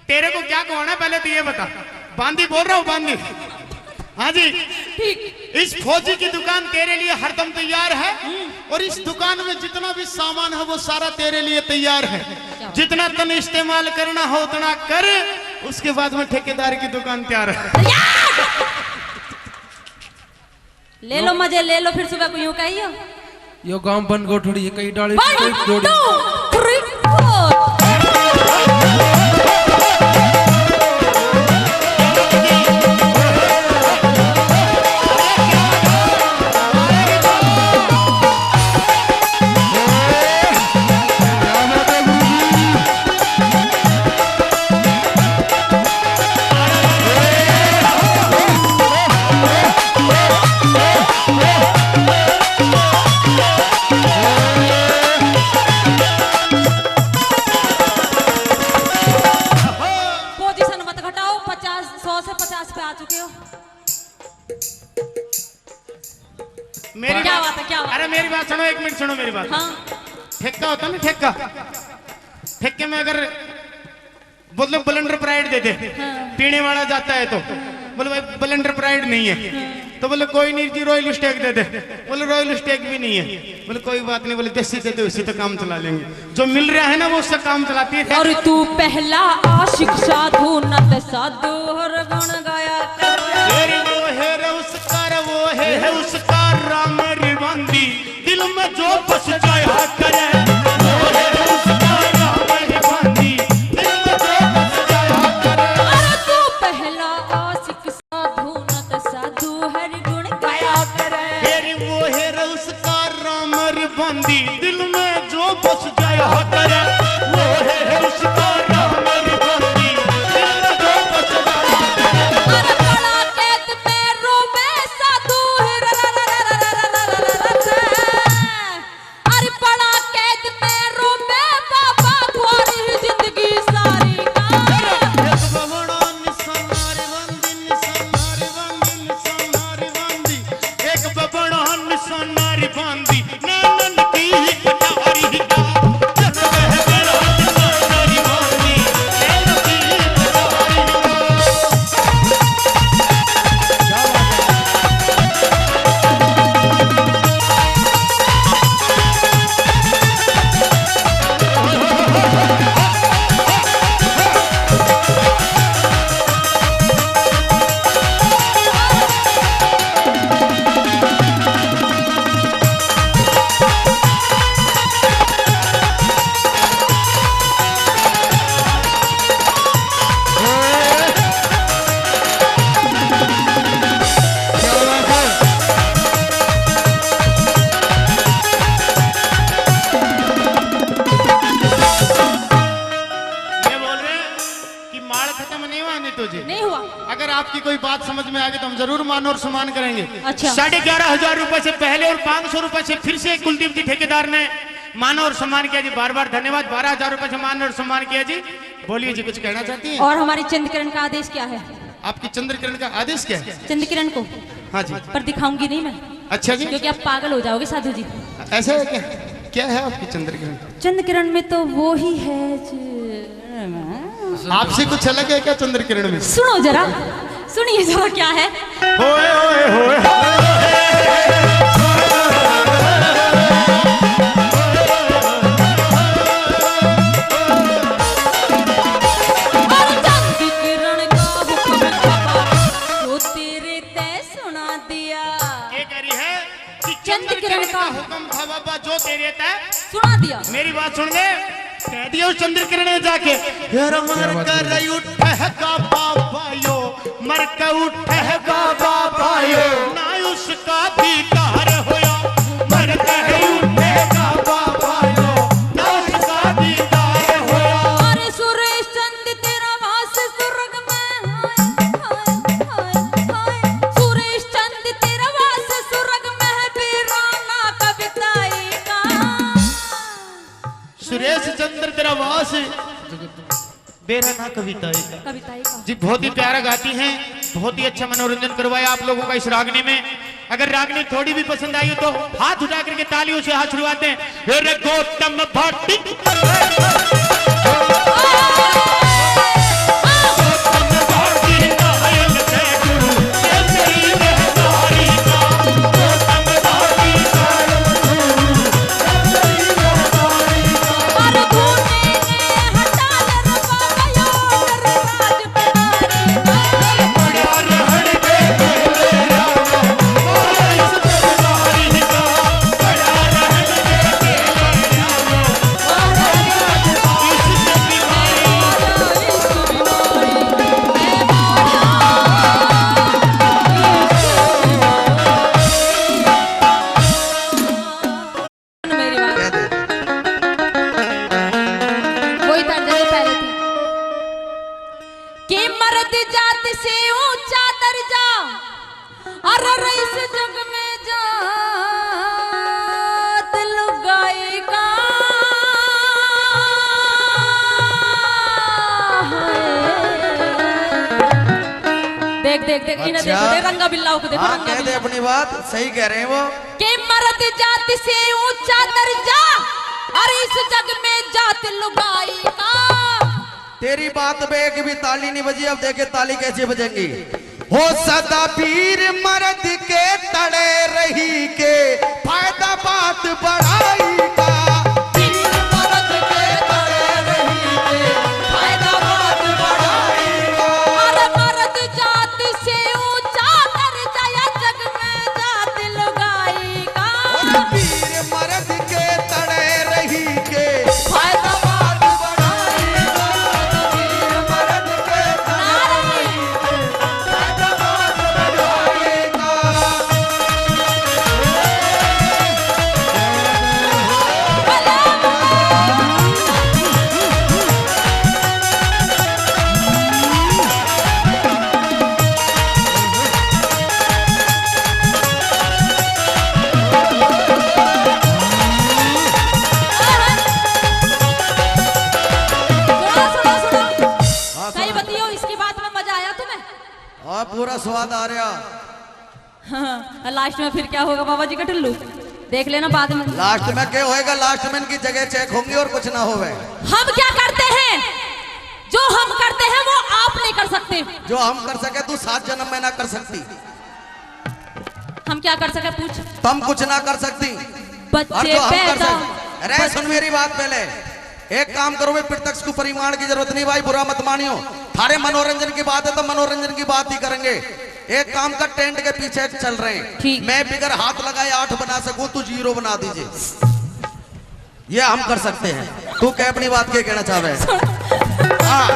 तेरे को क्या कहना पहले तो ये बता। बांदी बोल रहा हूँ, बांदी। हाँ जी ठीक। इस फौजी की दुकान तेरे लिए हरदम तैयार है और इस दुकान में जितना भी सामान है वो सारा तेरे लिए तैयार है। जितना तन इस्तेमाल करना हो उतना कर, उसके बाद में ठेकेदार की दुकान तैयार है। ले लो मजे ले लो, फिर सुबह को यूं कहियो यो गांव बन गोठड़ी है, कई डाली 1 2 3 4। मेरी क्या बात, बात है, क्या बात? अरे मेरी बात सुनो, 1 मिनट सुनो मेरी बात। हाँ। ठेका होता ना, ठेका, ठेके में अगर बोले ब्लेंडर प्राइड दे दे, पीने वाला जाता है तो बोले भाई ब्लेंडर प्राइड नहीं है, तो बोले कोई नहीं जी रॉयल स्टेक दे दे, बोले रॉयल स्टेक भी नहीं है, बोले कोई बात नहीं, बोले देसी दे दे, उसी तो काम चला लेंगे। जो मिल रहा है ना वो उससे काम चलाती है। और तू पहला आशिक साधु नत साधु हर गुण गाया कर। वो है उसका राम रिबंदी, दिल में जो बस जाया करे। वो है उसका राम रिबंदी, दिल में जो बस जाया करे। और तू पहला आशिक साधु नत साधु हर गुण गाया करे। वो है उसका राम रिबंदी, दिल में जो बस जाया करे। वो है उसका राम रिबंदी, दिल में जो बस जाया करे। और बड़ा कैद में रोवे साधु अरे बड़ा कैद में रोवे बाबा तुम्हारी जिंदगी सारी का। एक मेरी बांदी नैनन की कटारी का जब वह मेरा मेरी बांदी नैनन की कटारी नहीं हुआ। अगर आपकी कोई बात समझ में आ गई तो हम जरूर मान और सम्मान करेंगे। अच्छा। 11,500 रुपए से पहले और 500 रुपए से फिर से कुलदीप जी ठेकेदार ने मान और सम्मान किया जी, बार बार धन्यवाद। 12,000 रुपए से मान और सम्मान किया जी। बोलिए जी, कुछ कहना चाहती हैं? और हमारी चंद्रकिरण का आदेश क्या है? आपकी चंद्रकिरण का आदेश क्या है? चंद्रकिरण को हाँ जी, पर दिखाऊंगी नहीं मैं, अच्छा जी, क्योंकि आप पागल हो जाओगे साधु जी। ऐसा है क्या? क्या है आपकी चंद्रकिरण? चंद्रकिरण में तो वो ही है आपसे कुछ अलग है क्या चंद्रकिरण में? सुनो जरा, सुनिए जरा क्या है। होए होए होए चंद्रकिरण का हुक्म था बाबा जो तेरे तय सुना दिया। मेरी बात सुन ले, कह दिया उस चंद्रकिरण ने जाके मर कर उठे का बाबा यो, मर कर उठे का बाबा यो, ना उसका अधिकार होया, मर कर उठे का बाबा यो, ना उसका अधिकार होया। अरे सुरेश चंद तेरा वास स्वर्ग में, हाय हाय हाय, सुरेश चंद तेरा वास स्वर्ग में है, वीराना कविताई का। सुरेश चंद्र तेरा वास बेराना कविताई का। कविताई का जी बहुत ही प्यारा गाती हैं, बहुत ही अच्छा मनोरंजन करवाया आप लोगों का इस रागनी में। अगर रागनी थोड़ी भी पसंद आई हो तो हाथ उठा करके तालियों से हाथ शुरुआत हैं। अरे गौतम भाटी देख देख देख इन्हें देखो, देख रंगा बिल्ला को देखो। हाँ, कह दे अपनी बात, सही कह रहे हैं वो। कि मर्द जाति से ऊंचा दर्जा और इस जग में जात लुगाई का। तेरी बात पे एक भी ताली नहीं बजी, अब देखे ताली कैसे बजेंगी। हो सदा पीर मर्द के तड़े रही के फायदा बात बढ़ाई का। पूरा स्वाद आ रहा। हाँ, लास्ट में फिर क्या होगा बाबा जी का टुल्लू? देख लेना बाद में। लास्ट में क्या होएगा, लास्ट में इनकी जगह चेक होंगी और कुछ ना होवे। हम क्या करते हैं, जो हम करते हैं वो आप नहीं कर सकते। जो हम कर सके तू 7 जन्म में ना कर सकती। हम क्या कर सके पूछ। तुम कुछ ना कर सकती बच्चे और जो हम कर पैदा सकते। अरे सुन मेरी बात पहले, एक काम करो भाई, प्रत्यक्ष को परिमाण की जरूरत नहीं भाई, बुरा मत मानियो। थारे मनोरंजन की बात है तो मनोरंजन की बात ही करेंगे। एक काम कर, टेंट के पीछे चल रहे हैं, ठीक। मैं बिगर हाथ लगाए 8 बना सकूं, तू 0 बना दीजिए, ये हम कर सकते हैं। तू क्या अपनी बात के कहना चाह रहे हैं? हाँ।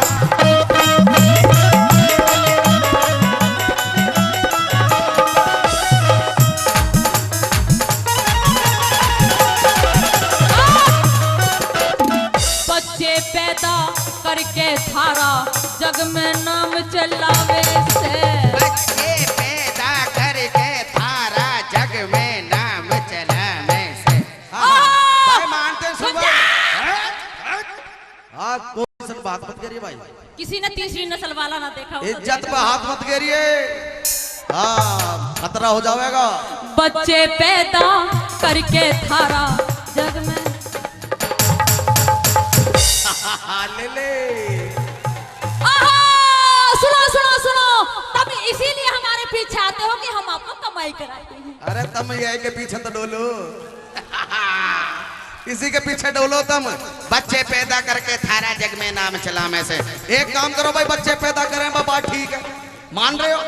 बच्चे पैदा करके थारा जग में नाम चलावे से। बच्चे पैदा करके थारा जग में नाम चलावे से। भाई मानते हैं सुबह। हाँ कोई सन बात मत करिए भाई, किसी ने तीसरी नस्ल वाला ना देखा हो तो इज्जत पे हाथ मत करिए, हाँ खतरा हो जाएगा। बच्चे पैदा करके थारा जग में। ले ले। सुनो सुनो सुनो, तब इसीलिए हमारे पीछे आते हो कि हम आपको कमाई कराते हैं। अरे तुम ये के पीछे तो डोलो, इसी के पीछे डोलो तुम। बच्चे पैदा करके थारा जग में नाम चलावे से। एक काम करो भाई, बच्चे पैदा करें बाबा, ठीक है मान रहे हो,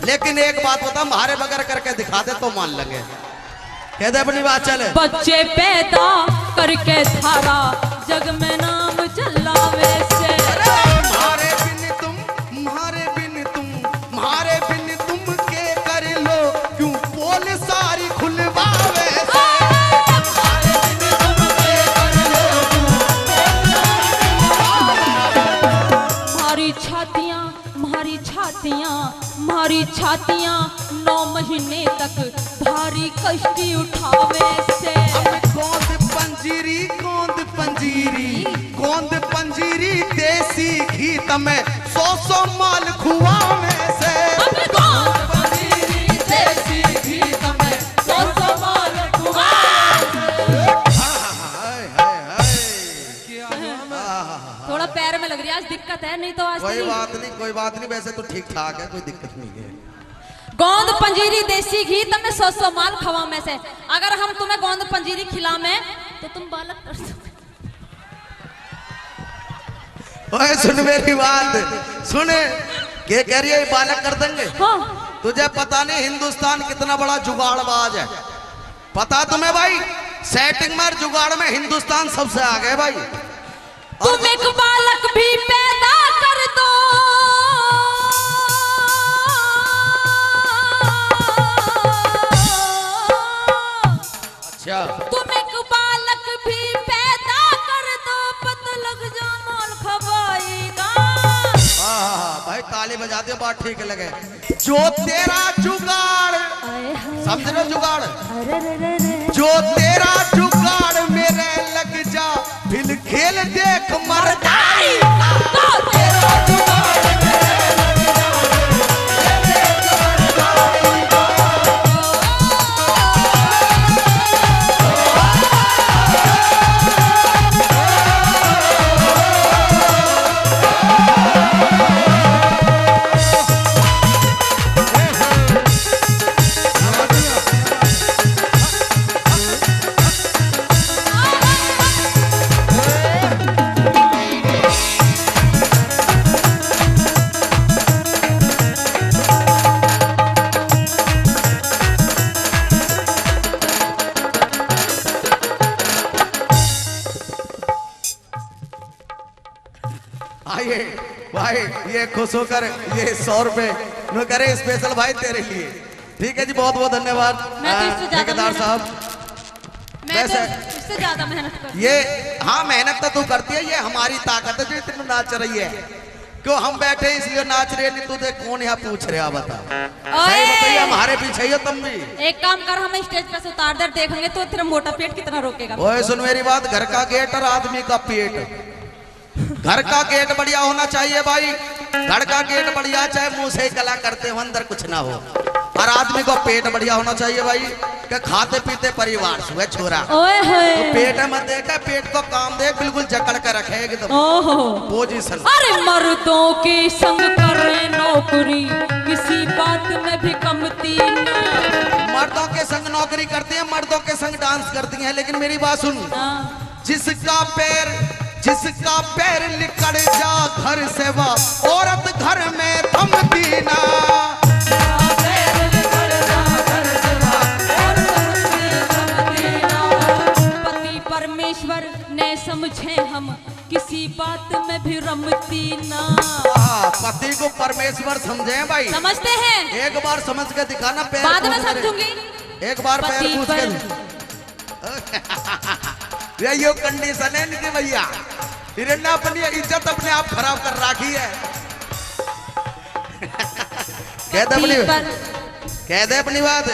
लेकिन एक बात बता, हमारे बगैर करके दिखा दे तो मान लेंगे। कह दे अपनी बात चले। बच्चे पैदा करके थारा जग में नाम चलावे से। मारे बिन तुम, मारे बिन तुम, मारे बिन तुम के कर लो, क्यों पोल सारी खुलवावे से। मारे बिन तुम के कर लो, मारी छातियां, मारी छातियां, मारी छातियां 9 महीने तक भारी कष्टी उठावे से। गोंद पंजीरी, गोंद पंजीरी, गोंद पंजीरी देसी घी तमें 100 माल खुआवे से। गोंद पंजीरी देसी घी तमें 100 माल खुआवे से। हाय हाय हाय। क्या नाम? थोड़ा पैर में लग रही है आज, दिक्कत है, नहीं तो आज कोई नहीं। बात नहीं, कोई बात नहीं, वैसे तो ठीक ठाक है, कोई दिक्कत नहीं है। गोंद पंजीरी देसी घी तमें 100 माल खवा में से। अगर हम तुम्हें गोंद पंजीरी खिलावे तो तुम बालक कर सकते। ओए सुन मेरी बात, सुन क्या कह रही है, बालक कर देंगे। हाँ। तुझे पता नहीं हिंदुस्तान कितना बड़ा जुगाड़बाज है, पता तुम्हें भाई? सेटिंग में जुगाड़ में हिंदुस्तान सबसे आगे भाई। तुम एक बालक भी पैदा कर दो, अच्छा तुम एक बालक भी पैदा कर दो, पता लग जा माल खवाएगा। भाई ताली बजा दे, बात ठीक लगे। जो तेरा जुगाड़, समझ लो जुगाड़, जो तेरा जुगाड़ मेरे लग जा, फिर खेल देख मर जाए। तेरा जुगाड़ मेरे लग आइए भाई, ये खुश होकर ये 100 रुपए न करे स्पेशल भाई तेरे लिए। ठीक है जी, बहुत बहुत धन्यवाद मैं तो इससे ज्यादा ठेकेदार साहब। मैं तो वैसे इससे ज्यादा मेहनत कर। ये हाँ मेहनत तो तू करती है, ये हमारी ताकत है जो इतनी नाच रही है। क्यों हम बैठे इसलिए नाच रहे, नहीं तुझे कौन यहाँ पूछ रहे हैं, बता सही बताइए, हमारे पीछे ही हो तुम भी। एक काम कर, हमें स्टेज पे से उतार दे, देखेंगे तो तेरा मोटा पेट कितना रोकेगा। ओए सुन मेरी बात, घर का गेट और आदमी का पेट, घर का गेट बढ़िया होना चाहिए भाई। घर का गेट बढ़िया, चाहे मुंह से कला करते हो अंदर कुछ ना हो, और आदमी को पेट बढ़िया होना चाहिए भाई। कि खाते पीते परिवार से हुए छोरा। ओए होए तो पेट मत देखा, पेट को काम देख, बिल्कुल जकड़ कर रखे एकदम ओहो पोजीशन। अरे मर्दों के संग करे नौकरी किसी बात में भी कमती न। मर्दों के संग नौकरी करती हैं, मर्दों के संग डांस करती हैं, लेकिन मेरी बात सुन, जिसका पैर निकल जा घर से वो औरत घर में थमती ना। पति परमेश्वर ने समझे हम किसी बात में भी रमती ना। पति को परमेश्वर समझे भाई, समझते हैं? एक बार समझ के दिखाना, पैर बाद में पूछ कर। समझूंगी। एक बार पैर पति पूछ पर- के यो कंडीशन है इनकी भैया, इन्होंने अपनी इज्जत अपने आप खराब कर रखी है। कह दे अपनी बात,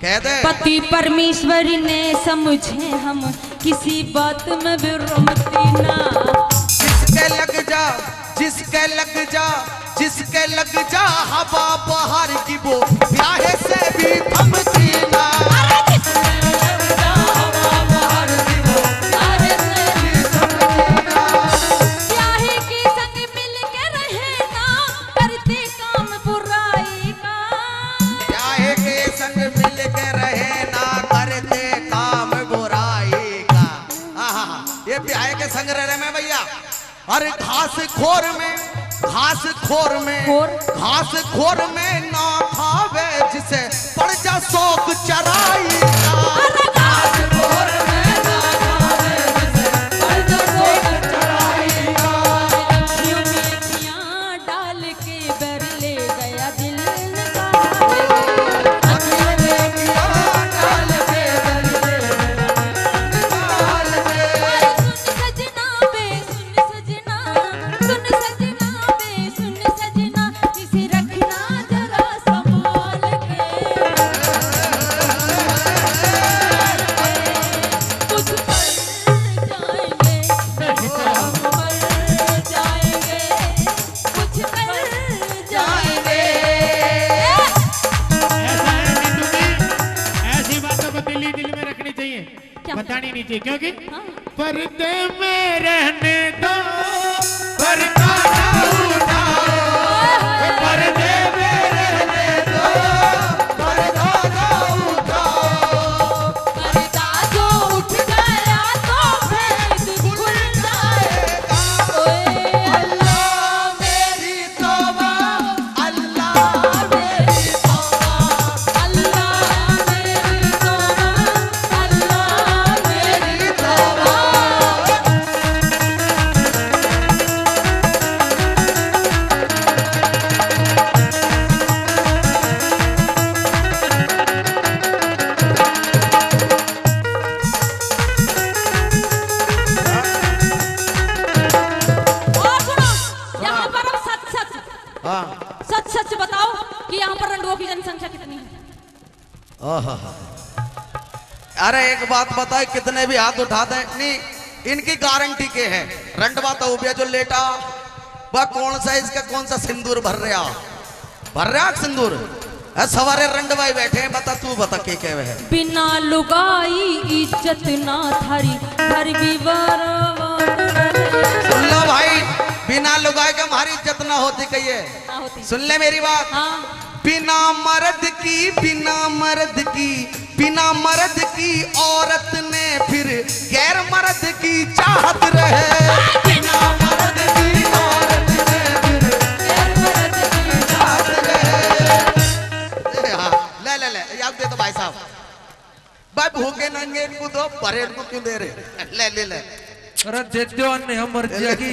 कह दे। पति परमेश्वर ने समझे हम किसी बात में भी रमती ना। जिसके लग जा हवा बाहर की वो प्याहे से भी थमती ना। प्याहे के संग मिल के रहे ना करते काम बुराई का। प्याहे के संग मिल के रहे ना करते काम बुराई का। ये प्याहे के संग रह रहे में भैया। अरे घास खोर में ना खावे जिसे पड़ जा शौक चराई का। घास खोर में ना खावे जिसे पड़ जा शौक चराई का। अखियों डाल के बर ले गया दिल का। अखियों में डाल के बर ले डाल के। सुन सजना बे सुन सजना इसे रखना जरा संभाल के। कुछ पल जाएंगे हम मर जाएंगे, कुछ पल जाएंगे। ऐसा है नीतू जी, ऐसी बातों को दिल में रखनी चाहिए, क्या? बतानी नहीं चाहिए, क्योंकि हाँ। पर्दे में रहने दो, पर्दा ना उठाओ, पर्दे में रहने दो, पर्दा ना उठाओ। पर्दा जो उठ गया तो भेद खुल जाएगा। ओए अल्लाह मेरी तौबा, अल्लाह मेरी तौबा। अल्लाह मेरी तौबा, अल्लाह मेरी तौबा। और सुनो, यहाँ पर अब सच सच बताओ कि यहाँ पर रंडुओं की जनसंख्या कितनी है? अरे एक बात बताए, कितने भी हाथ उठा दे नहीं, इनकी गारंटी के है। रंडवा तो उबिया जो लेटा वह कौन सा इसका कौन सा सिंदूर भर रहा सिंदूर सवारे रंडवाई बैठे हैं। बता तू बता के कहे है। बिना लुगाई इज्जत ना थारी घर सुन लो भाई, बिना लुगाई के हमारी इज्जत ना होती कहिए। ना होती। सुन ले मेरी बात। हाँ। बिना मर्द की औरत ने फिर गैर मर्द की चाहत रहे। बिना मर्द की औरत ने फिर गैर मर्द की चाहत रहे। हाँ, ले याद दे तो भाई साहब, भाई भूखे नंगे इनको दो, परे इनको क्यों दे रहे? ले अरे दे दो अन्य हम मर जाएगी।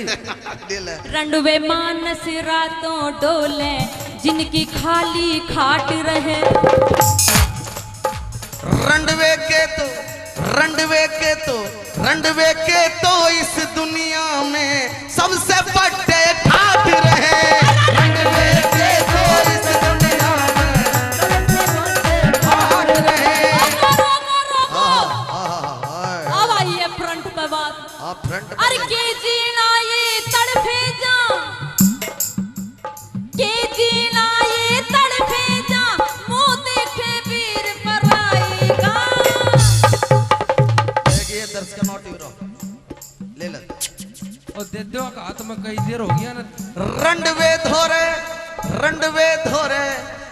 ले रंडवे मानस रातों डोले जिनकी खाली खाट रहे। रंडवे के तो इस दुनिया में सबसे बड़े ठाट रहे। रंडवे के तो इस दुनिया में सबसे बड़े ठाट रहे। अब आइए फ्रंट पे बात। फ्रंट अरे के जीना ये तड़फे जा, के जीना ये तड़फे जा, मुंह देखे वीर में कई देर हो गया ना। रंडवे धोरे रंडवे धोरे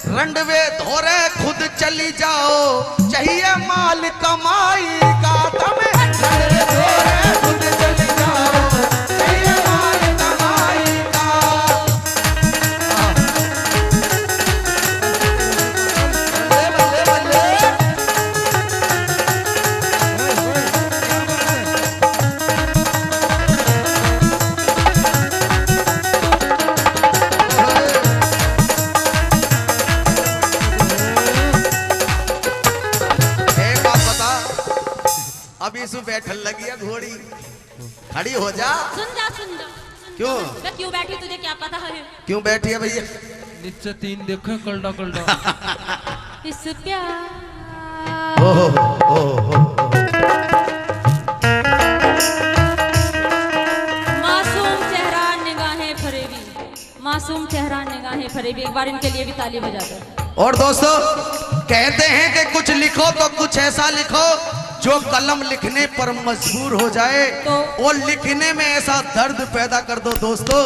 रंडवे धोरे खुद चली जाओ चाहिए माल कमाई का तुम्हें रंडवे धोरे खुद चली जाओ चाहिए माल कमाई का। बल्ले बल्ले बल्ले अब इसु बैठल लगी है घोड़ी खड़ी हो जा। सुन जा सुन जा। क्यों? मैं क्यों बैठी तुझे क्या पता है? क्यों बैठी है भैया? नीचे तीन देखे कलडा कलडा। इस प्यार ओहो ओहो मासूम चेहरा निगाहें फरेबी, मासूम चेहरा निगाहें फरेबी। एक बार इनके लिए भी ताली बजा दो। और दोस्तों कहते हैं कि कुछ लिखो तो कुछ ऐसा लिखो जो कलम लिखने पर मजबूर हो जाए और लिखने में ऐसा दर्द पैदा कर दो दोस्तों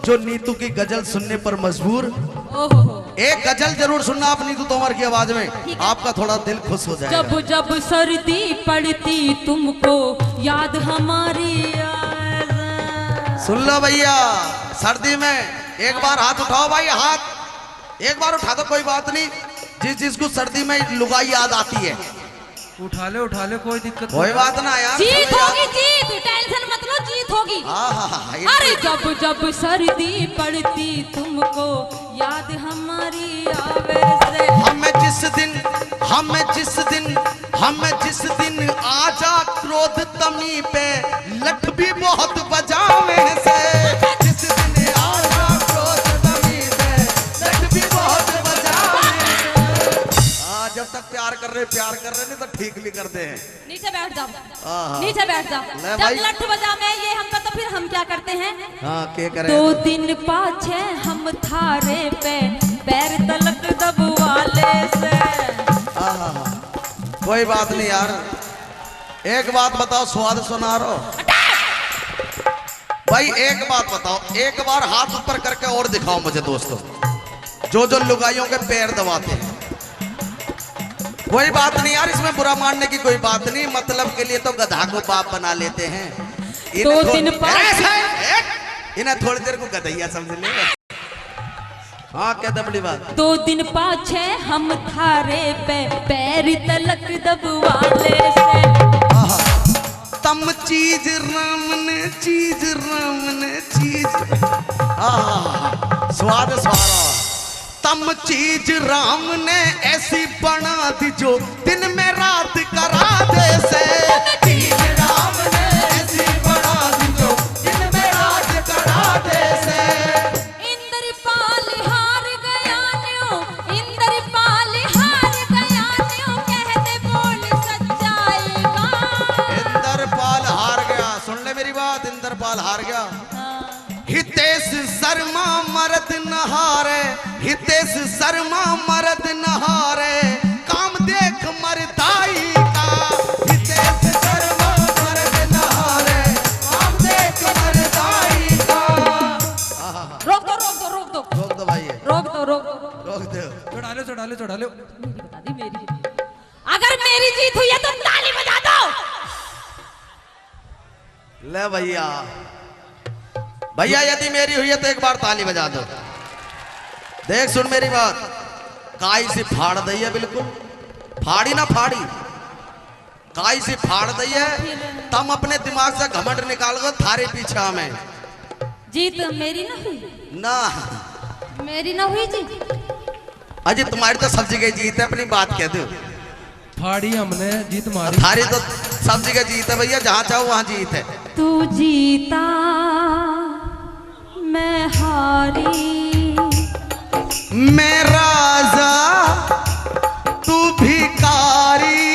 जो नीतू की गजल सुनने पर मजबूर। ओहो एक गजल जरूर सुनना आप नीतू तोमर की आवाज में, आपका थोड़ा दिल खुश हो जाएगा। जब जब सर्दी पड़ती तुमको याद हमारी आए। सुन लो भैया, सर्दी में एक बार हाथ उठाओ भाई, हाथ एक बार उठा दो, कोई बात नहीं। जिस चीज को सर्दी में लुगाई याद आती है उठा ले कोई दिक्कत कोई बात ना यार। जीत होगी, जीत टेंशन मत लो, जीत होगी। अरे जब जब सर्दी पड़ती तुमको याद हमारी आवे से। हमें जिस दिन आजा क्रोध तमी पे लठ भी बहुत बजावे से। जिस दिन आजा क्रोध तमी पे लठ भी बहुत बजावे से। जब तक प्यार कर रहे नहीं तो ठीक भी करते हैं। नीचे बैठ जाओ, नीचे बैठ जाओ। जब लठ बजा में ये हमका तो फिर हम क्या करते हैं? हाँ क्या करें? 2 दिन पाछे हम थारे पे पैर तलक दबवाले से। कोई बात नहीं यार, एक बात बताओ, स्वाद सुना रहो भाई। एक बात बताओ, एक बार हाथ ऊपर करके और दिखाओ मुझे दोस्तों, जो लुगाइयों के पैर दबाते हैं। कोई बात नहीं यार, इसमें बुरा मानने की कोई बात नहीं, मतलब के लिए तो गधा को बाप बना लेते हैं। इन्हें थोड़ी देर को गधैया समझ ले। हाँ कहते बड़ी बात। 2 दिन पाछे हम थारे पे पैर तलक दबवाले से। तम चीज राम ने चीज स्वाद स्वारा। तम चीज राम ने ऐसी बना दी जो दिन में रात करा दे से। चीज राम ने ऐसी बना दी जो दिन में रात करा दे से। इंद्रपाल हार गया न्यू, इंद्रपाल हार गया न्यू, कहते बोल सच्चाई का। इंद्रपाल हार गया, सुन ले मेरी बात, इंद्रपाल हार गया। हितेश शर्मा मर्द नहारे, हितेश शर्मा मर्द नहारे, काम देख मरदाई का। हितेश शर्मा मर्द नहारे, काम देख मरदाई का। रोक दो रोक दो रोक दो रोक दो भाई, रोक दो रोक दो। रोक दो। चढ़ा लो। मेरी बता दी, मेरी। अगर मेरी जीत हुई है तो ताली बजा दो। ले भैया, भैया यदि मेरी हुई है तो एक बार ताली बजा दो। देख सुन मेरी बात, काई से फाड़ दी है, बिल्कुल फाड़ी ना फाड़ी, काई से फाड़ दी है। तुम अपने दिमाग से घमंड निकाल दो, थारे पीछे में जीत मेरी ना हुई, ना मेरी ना हुई जी। अजी तुम्हारी तो सब जगह जीत है, अपनी बात कह दो। फाड़ी हमने जीत मारी, थारी तो सब जगह जीत है भैया, जहां चाहो वहां जीत है। तू जीता मैं हारी, मैं राजा तू भिखारी।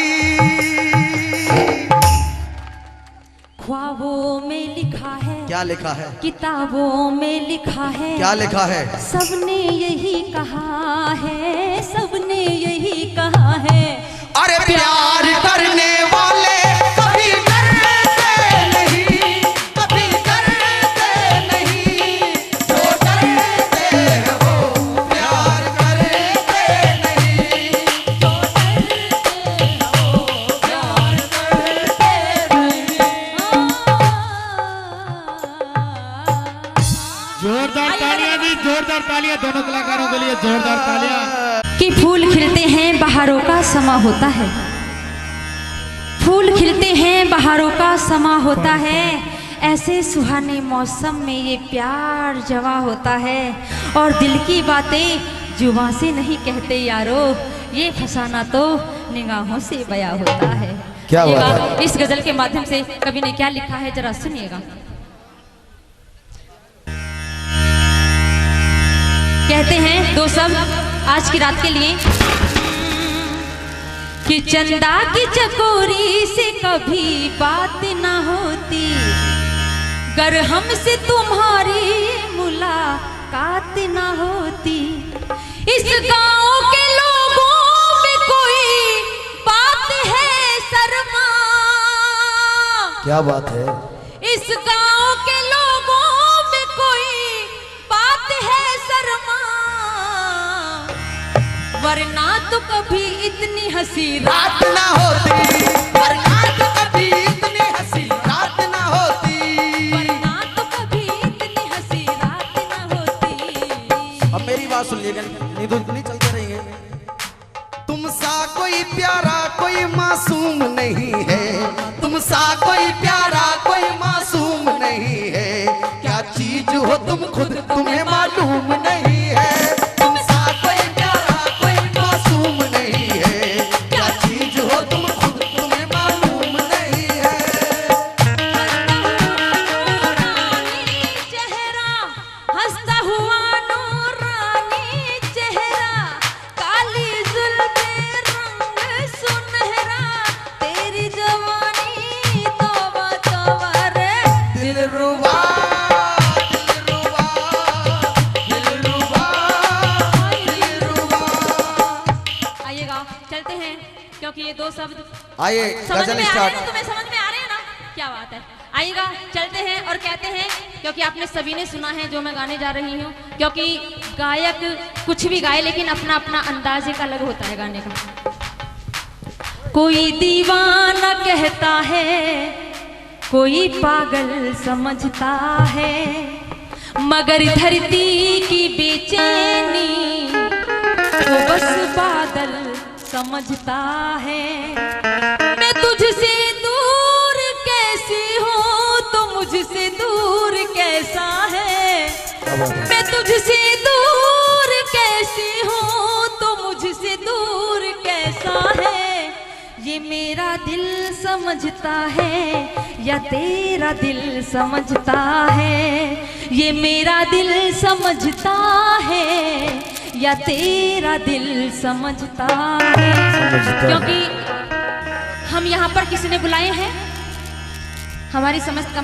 ख्वाबों में लिखा है, क्या लिखा है? किताबों में लिखा है, क्या लिखा है? सबने यही कहा है, सबने यही कहा है। अरे प्यार करने वाले कभी डरते नहीं, कभी डरते नहीं। तालियां दोनों कलाकारों के लिए, जोरदार तालियां। कि फूल खिलते हैं बहारों का समा होता है, फूल खिलते हैं बहारों का समा होता है, ऐसे सुहाने मौसम में ये प्यार जवा होता है, और दिल की बातें जुबां से नहीं कहते यारो, ये फसाना तो निगाहों से बया होता है। क्या बात है। इस गजल के माध्यम से कवि ने क्या लिखा है जरा सुनिएगा। कहते हैं दो शब्द आज की रात के लिए कि चंदा की चकोरी से कभी बात ना होती, गर हमसे तुम्हारी मुलाकात ना होती, इस गांव के लोगों में कोई बात है शर्मा। क्या बात है। इस गांव के लोगों में कोई बात है शर्मा, वरना तो कभी इतनी हंसी रात ना होती, वरना तो कभी इतनी हंसी रात ना होती, वरना तो कभी इतनी हंसी रात ना होती। अब मेरी बात सुनिएगा, नहीं चलते रहेंगे। तुम सा कोई प्यारा कोई मासूम नहीं है, तुम सा कोई प्यारा कोई मासूम नहीं है, क्या चीज हो तुम खुद तुम्हें मालूम नहीं है, तुम सा कोई प्यारा कोई मासूम नहीं है, क्या चीज हो तुम खुद तुम्हें मालूम नहीं है। चेहरा हंसता हुआ नूरानी चेहरा, काली जुल्फे रंग सुनहरा, तेरी जवानी तौबा तौबा रे दिलरुबा दिलरुबा दिलरुबा दिलरुबा। आइएगा चलते हैं, क्योंकि ये दो शब्द आइए समझ गजल में आ रहे स्टार्ट। हैं, तुम्हें समझ में आ रहे हैं ना, क्या बात है। आइएगा चलते हैं और कहते हैं, क्योंकि आपने सभी ने सुना है जो मैं गाने जा रही हूँ, क्योंकि गायक कुछ भी गाए लेकिन अपना अपना अंदाज एक अलग होता है गाने का। कोई दीवाना कहता है, कोई पागल समझता है, मगर धरती की बेचैनी तो बस बादल समझता है। मैं तुझसे दूर कैसी हूँ तो मुझसे दूर कैसा है, मैं तुझसे दूर कैसी हूँ तो मुझसे दूर कैसा है, ये मेरा दिल समझता है या तेरा दिल समझता है, ये मेरा दिल समझता है या तेरा दिल समझता है। क्योंकि हम यहाँ पर किसी ने बुलाए हैं, हमारी समस्त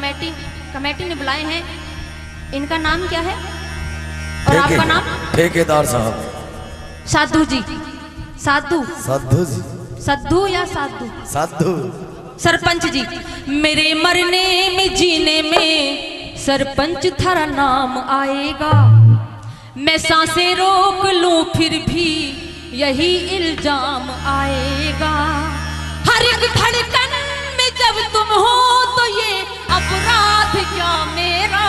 कमेटी ने बुलाए हैं। इनका नाम क्या है और आपका नाम? ठेकेदार साहब। साधु जी। साधु साधु जी। सद्धू या साधु? साधु। सरपंच जी, मेरे मरने में जीने में सरपंच थारा नाम आएगा, मैं सांसें रोक लूं फिर भी यही इल्जाम आएगा। हर एक धड़कन में जब तुम हो तो ये अपराध क्या मेरा,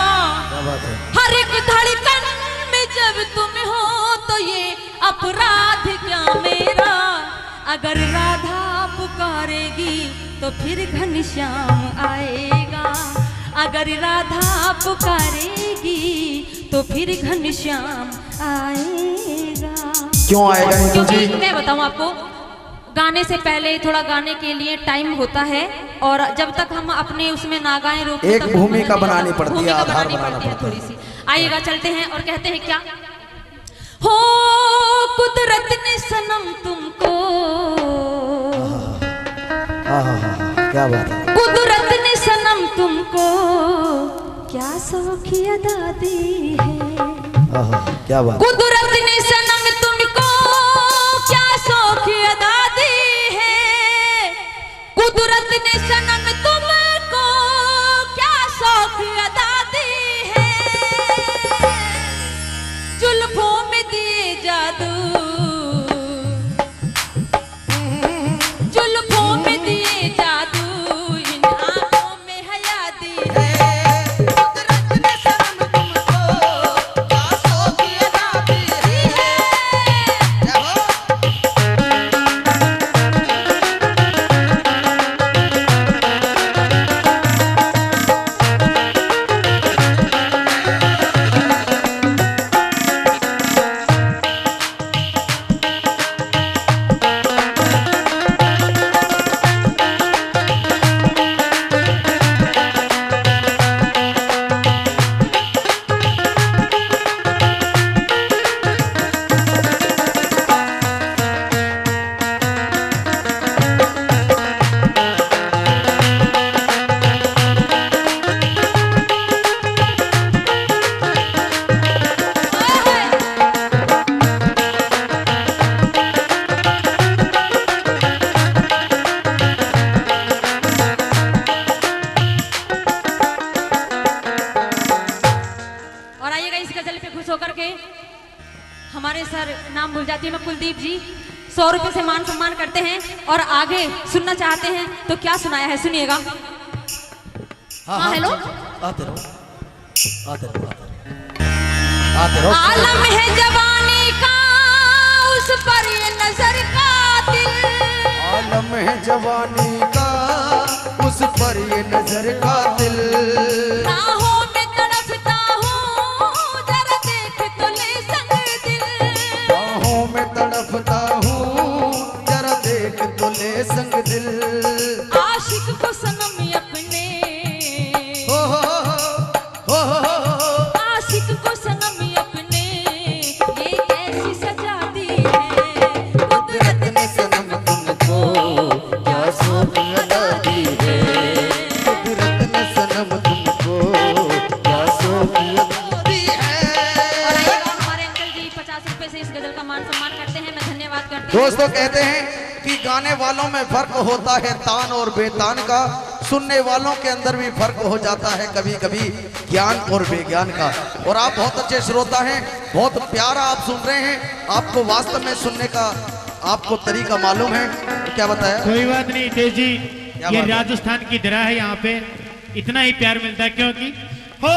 हर एक धड़कन में जब तुम हो तो ये अपराध क्या मेरा। अगर राधा पुकारेगी तो फिर घनश्याम आएगा, अगर राधा पुकारेगी तो फिर घनश्याम आएगा। क्यों आएगा? क्योंकि मैं बताऊं आपको, गाने से पहले थोड़ा गाने के लिए टाइम होता है, और जब तक हम अपने उसमें ना गाएं रोक एक भूमिका बनानी पड़ती है, आधार बनाना पड़ता है थोड़ी सी। आइएगा चलते हैं और कहते हैं क्या, हो कुदरत ने सनम तुमको, क्या बात है, कुदरत ने सनम तुमको क्या सौखी अदा दी है, क्या बात, कुदरत ने सनम तुमको क्या सौखी अदा दी है, कुदरत ने सनम तुमको क्या सौखी अदा दी है। जुल्फों में दिए जादू, जुल्फों में दिए जादू, इन आंखों में हया दी है। कुदरत ने सनम तुमको क्या सौखी अदा नाम भूल जाती हूँ मैं। कुलदीप जी 100 रुपए से मान सम्मान करते हैं और आगे सुनना चाहते हैं तो क्या सुनाया है सुनिएगा। हाँ हेलो, आते रहो आते रहो। आलम है जवानी का उस पर ये नजर का दिल, आलम है जवानी का उस पर ये नजर का दिल, राहों में तड़पता हूँ जरा देख तो ले संग दिल, बाहों में तड़पता हूँ जरा देख तो ले संग दिल, आशिक को सनम अपने, हो आशिक को सनम अपने ये कैसी सजा दी है, कुदरत ने सनम तुमको क्या सोच अदा दी है, कुदरत ने सनम तुमको क्या सोच अदा दी है। और आइएगा हमारे अंकल जी 50 रुपए से इस गजल का मान सम्मान करते हैं, मैं धन्यवाद करती हूँ। दोस्तों कहते हैं कि गाने वालों में फर्क होता है तान और बेतान का, सुनने वालों के अंदर भी फर्क हो जाता है कभी कभी ज्ञान और बेज्ञान का। और आप बहुत अच्छे श्रोता हैं, बहुत प्यारा आप सुन रहे हैं, आपको वास्तव में सुनने का आपको तरीका मालूम है, तो क्या बताया? कोई बात नहीं तेज जी, क्या ये बात है? राजस्थान की तरह है, यहाँ पे इतना ही प्यार मिलता है क्योंकि हो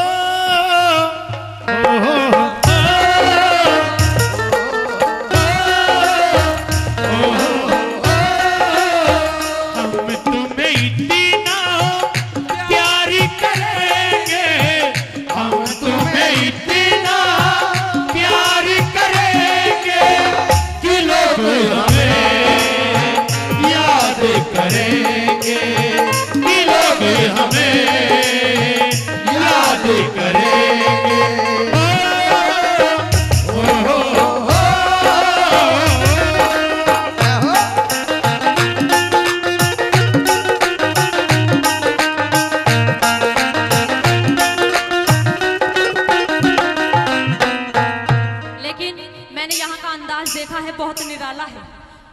हम तुम्हें इतना प्यार करेंगे, हम तुम्हें इतना प्यार करेंगे कि लोग हमें याद करेंगे, कि लोग हमें याद करेंगे। लेकिन मैंने यहाँ का अंदाज देखा है बहुत निराला है,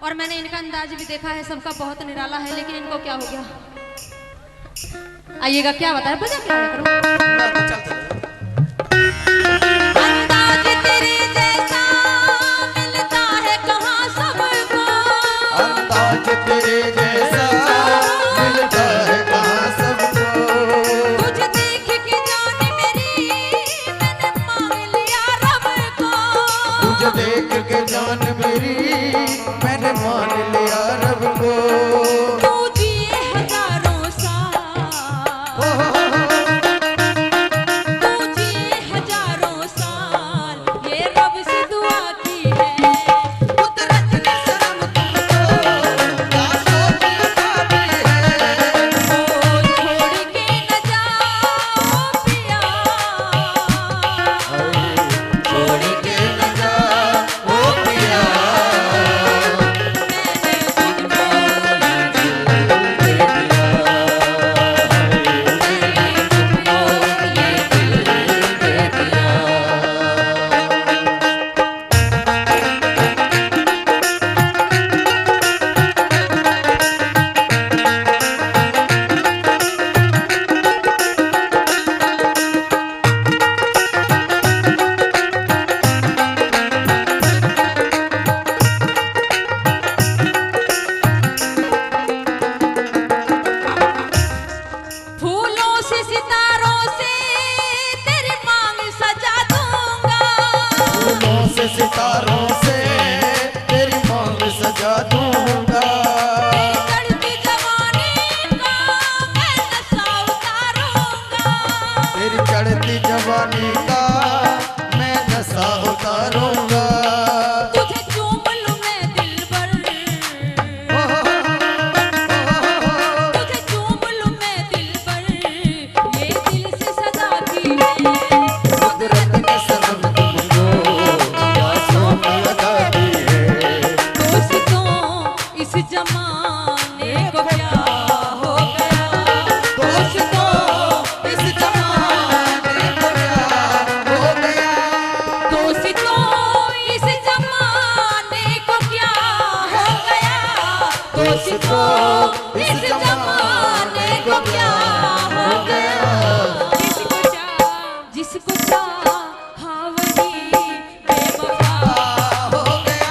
और मैंने इनका अंदाज भी देखा है सबका बहुत निराला है, लेकिन इनको क्या हो गया आइएगा क्या बताया बजा क्या करो। अंदाज तेरे जैसा मिलता है कहाँ सबको, अंदाज तेरे जैसा मिलता है कहाँ सबको, तुझे देख के जान मेरी मैंने मांग लिया रब को, तुझे देख के जान मेरी मैंने मान लिया रब को, तू जिए हजारों साल, तू जिए हजारों साल, ये रब से दुआ की है, कुदरत ने सनम तुमको क्या सोच अदा दी है, ओ छोड़ के न जाओ पिया, छोड़ के न जाओ पिया, फूलों से सितारों से तेरी मांग सजा दूंगा, फूलों से सितारों से तेरी मांग सजा दूंगा, चढ़ती जवानी का मैं नशा उतारूंगा, तेरी चढ़ती जवानी का मैं नशा उतारूंगा, तुझे चूम लूं मैं दिलबर, तुझे चूम लूं मैं दिलबर, ये दिल से सजा की है, कुदरत ने सनम तुमको क्या सोच अदा दी है, दोस्तों इस जमाने को क्या हो गया, दोस्तों इस जमाने को क्या हो गया, दोस्तों इस जमाने को क्या हो गया, दोस्तों इस जमाने को क्या हो गया, जिसको चाहा वही बेवफा हो गया,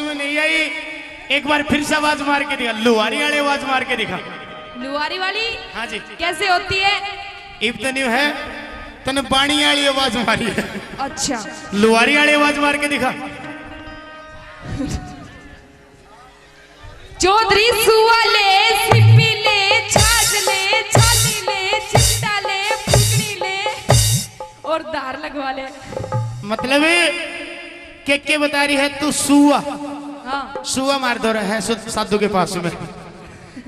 में नहीं आई, एक बार फिर से आवाज मार के दिखा, लुहारी वाली आवाज मार के दिखा। लुहारी वाली? हाँ जी। कैसे होती है? इब्तनी है तन बाणी वाली आवाज मारी है। अच्छा, लुहारी वाली आवाज मार के दिखा। चौधरी सुआ ले, सिप्पी ले, छाछ ले, छाली ले, चिमटा ले, फुकनी ले और धार लगवा ले। मतलब के बता रही है तू सुआ। हाँ सुआ मार दो रहा है साधु के पास में।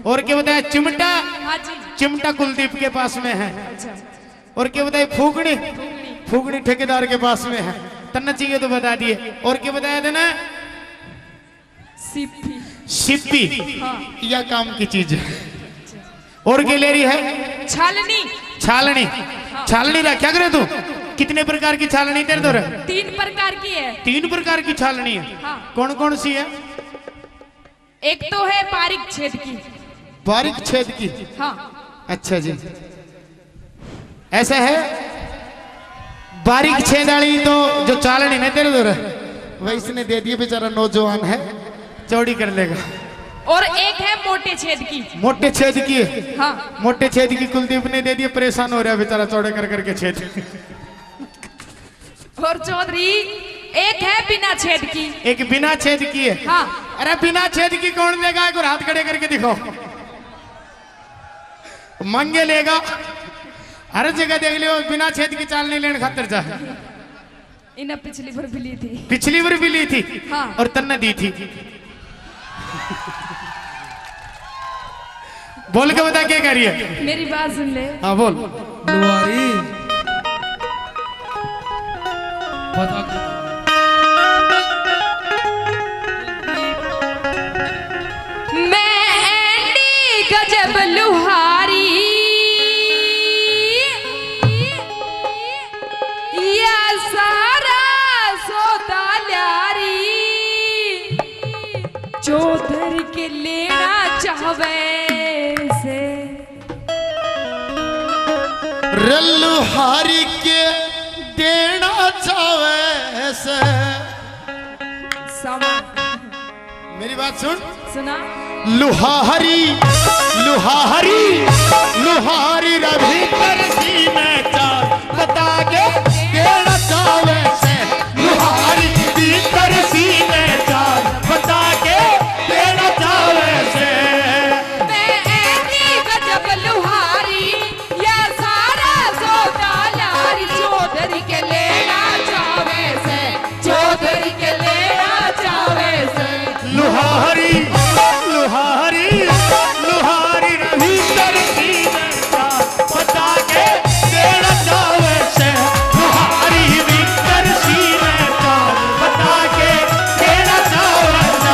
और क्या बताया चिमटा? हाँ जी। चिमटा कुलदीप के पास में है। अच्छा, और क्या बताया फूकनी? फूकनी ठेकेदार के पास में है। तन्ना चाहिए तो बता दिए। और क्या बताया था ना? सिप्पी। सिप्पी। हाँ। यह काम की चीज है। और क्या ले रही है? छालनी। छालनी। हाँ। छालनी रखा करे तू? कितने प्रकार की छालनी तेरे दो? 3 प्रकार की है। 3 प्रकार की छालनी है। हाँ। कौन कौन सी है? एक तो है बारीक छेद की। बारीक छेद की? हाँ। अच्छा जी, ऐसा है। बारीक छेद वाली तो जो चालनी है तेरे दो वही इसने दे दिए, बेचारा नौजवान है, चौड़ी कर लेगा। और एक है मोटे छेद की। मोटे छेद की? हाँ। मोटे छेद की कुलदीप ने दे दिए, परेशान हो रहा है बेचारा चौड़े कर करके छेद। और चौधरी एक है बिना छेद की। एक बिना छेद की है? हाँ। अरे बिना छेद की कौन देगा? एक हाथ खड़े करके दिखाओ। मंगे लेगा, हर जगह देख लियो बिना छेद की चाल नहीं लेने खातर जा। इन्हें पिछली बार भी ली थी। पिछली बार भी ली थी? हाँ। और तन्ना दी थी। बोल के बता क्या करिए। मेरी बात सुन ले। हाँ बोल। लुहारी बता के गजब लुहारी या सारा सोता ल्यारी चौधरी के लेना चाहवे से लुहारी के देना चाहे से। मेरी बात सुन। सुना। लुहारी लुहारी लुहारी रवि पर सीने चाल बता के देना चावे से। लुहारी भीतर सीने चाल बता के देना चावे से। मैं ऐसी गजब लुहारी या सारा सोता ल्यारी चौधरी के लेना चावे से। चौधरी के लेना चावे से। लुहारी लुहारी लुहारी रवि पर सीने चाल बता के देना चावे से। लुहारी भीतर सीने चाल बता के देना चावे से।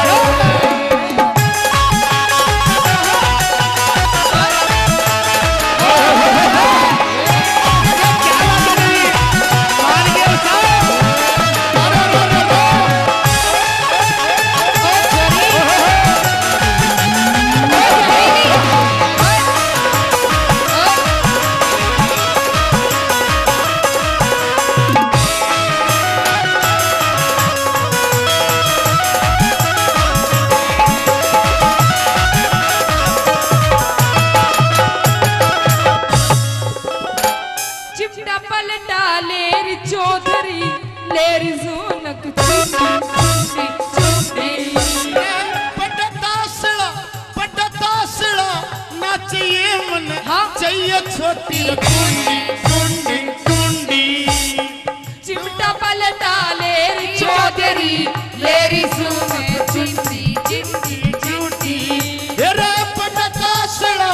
चिमटा पलटा लेरी चौधरी लेरी सोनक चुंडी चुंडी पटतासड़ा ना चाहिए मन। हाँ। चाहिए छोटी कुंडी कुंडी कुंडी। चिमटा पलटा लेरी चौधरी लेरी सोनक चुंडी चुंडी चुंडी। रे पटतासड़ा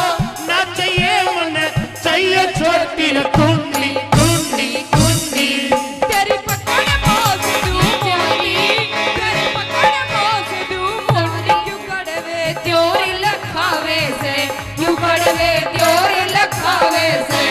ना चाहिए मन। चाहिए छोटी कुंडी कुंडी कुंडी। तेरी पकड़ मोस दू मोली तेरी पकड़ मोस दू मोली क्यों कड़वे त्योरी लखावे से क्यों कड़वे त्योरी लखावे से।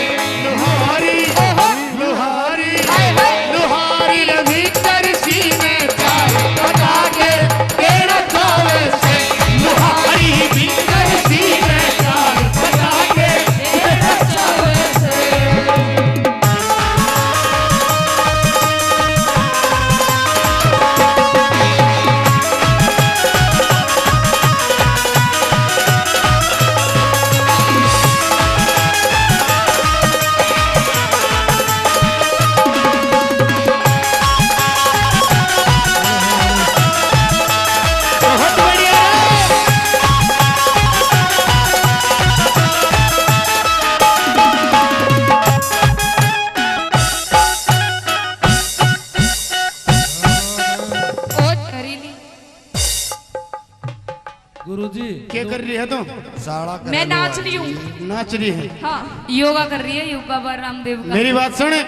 गुरुजी क्या कर रही है तुम? साड़ा मैं नाच रही हूँ। नाच रही है? हाँ, योगा कर रही है, योगा बाबा रामदेव का। मेरी बात सुने,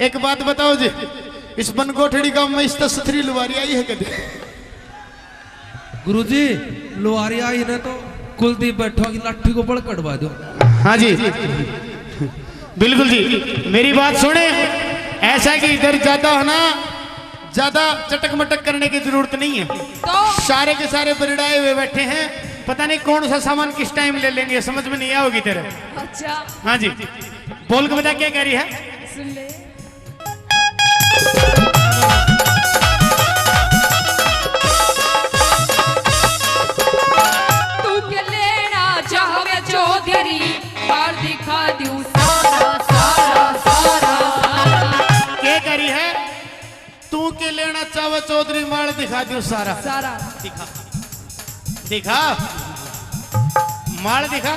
एक बात बताओ जी, इस बनकोठड़ी गांव में इस तस्त्री लुवारी आई है कभी? गुरुजी लुहारी आई ने तो कुलदीप बैठो की लाठी को बड़ कटवा दो। हाँ जी बिल्कुल जी। मेरी बात सुने, ऐसा कि इधर ज्यादा है ना, ज्यादा चटक मटक करने की जरूरत नहीं है। तो सारे के सारे बरड़ाए हुए बैठे हैं, पता नहीं कौन सा सामान किस टाइम ले लेंगे, समझ में नहीं आओगी तेरे। अच्छा हाँ जी, बोल के बता क्या कह रही है? सुन ले। तू के लेना चाहवे चौधरी, बाल दिखा दूं सारा सारा सारा सारा। क्या करी है? तू के लेना चावे चौधरी, माल दिखा दू सारा सारा दिखा। दिखा माल दिखा,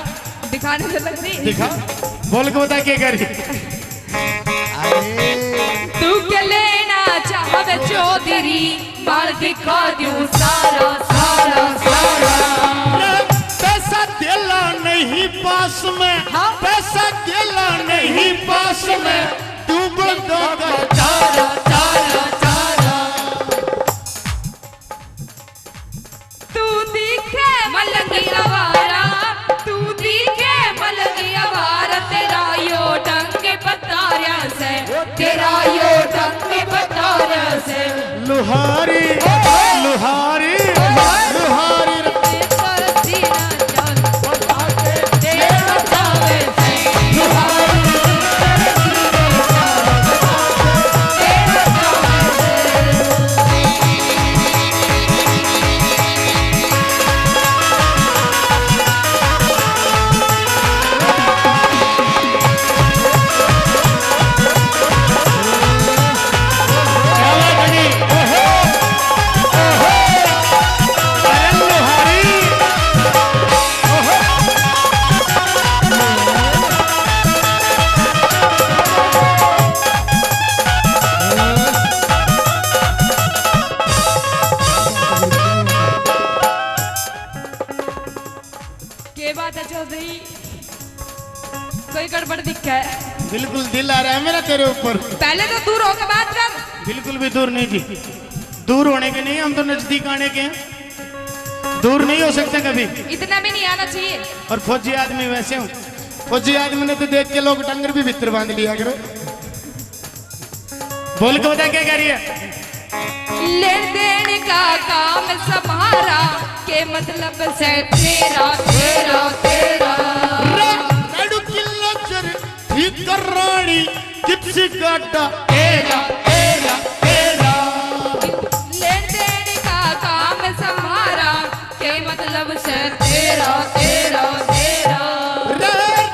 दिखाने से लग रही। दिखा। बोल के बता क्या करी? तू के लेना चाहवे चौधरी, बाल दिखा दूं सारा सारा सारा। पैसा देला नहीं पास में, हाँ? पैसा देला नहीं पास में, तू बंदो कर चारा चारा चारा। तू दिखे मलंगी आवारा, तू दिखे मलंगी आवारा, तेरा यो डंग पतारा से, तेरा यो डंग पतारा से। लुहारी लुहारी लुहारी तेरा सीना चल बता के, तेरा चावे से लुहारी, तेरा चावे से। क्या बात है जी? ओहो ओहो, अरे लुहारी ओहो। के बात है चौधरी, कोई गड़बड़ दिखा है? बिल्कुल दिल आ रहा है मेरा तेरे ऊपर। पहले तो दूर होकर बात कर। बिल्कुल भी दूर नहीं जी, दूर होने के नहीं, हम तो नजदीक आने के हैं, दूर नहीं हो सकते कभी। इतना भी नहीं आना चाहिए। और फौजी आदमी वैसे हूँ, फौजी आदमी ने तो देख के लोग डंगर भी भीतर बांध लिया करो। बोल के बता क्या कह रही है? लेन देन का काम सम्हारा, के मतलब से तेरा तेरा तेरा। नडु किल्लो चर ठीक कर रानी, किप्सी काटा तेरा तेरा तेरा। लेन देन का काम सम्हारा, के मतलब से तेरा तेरा तेरा।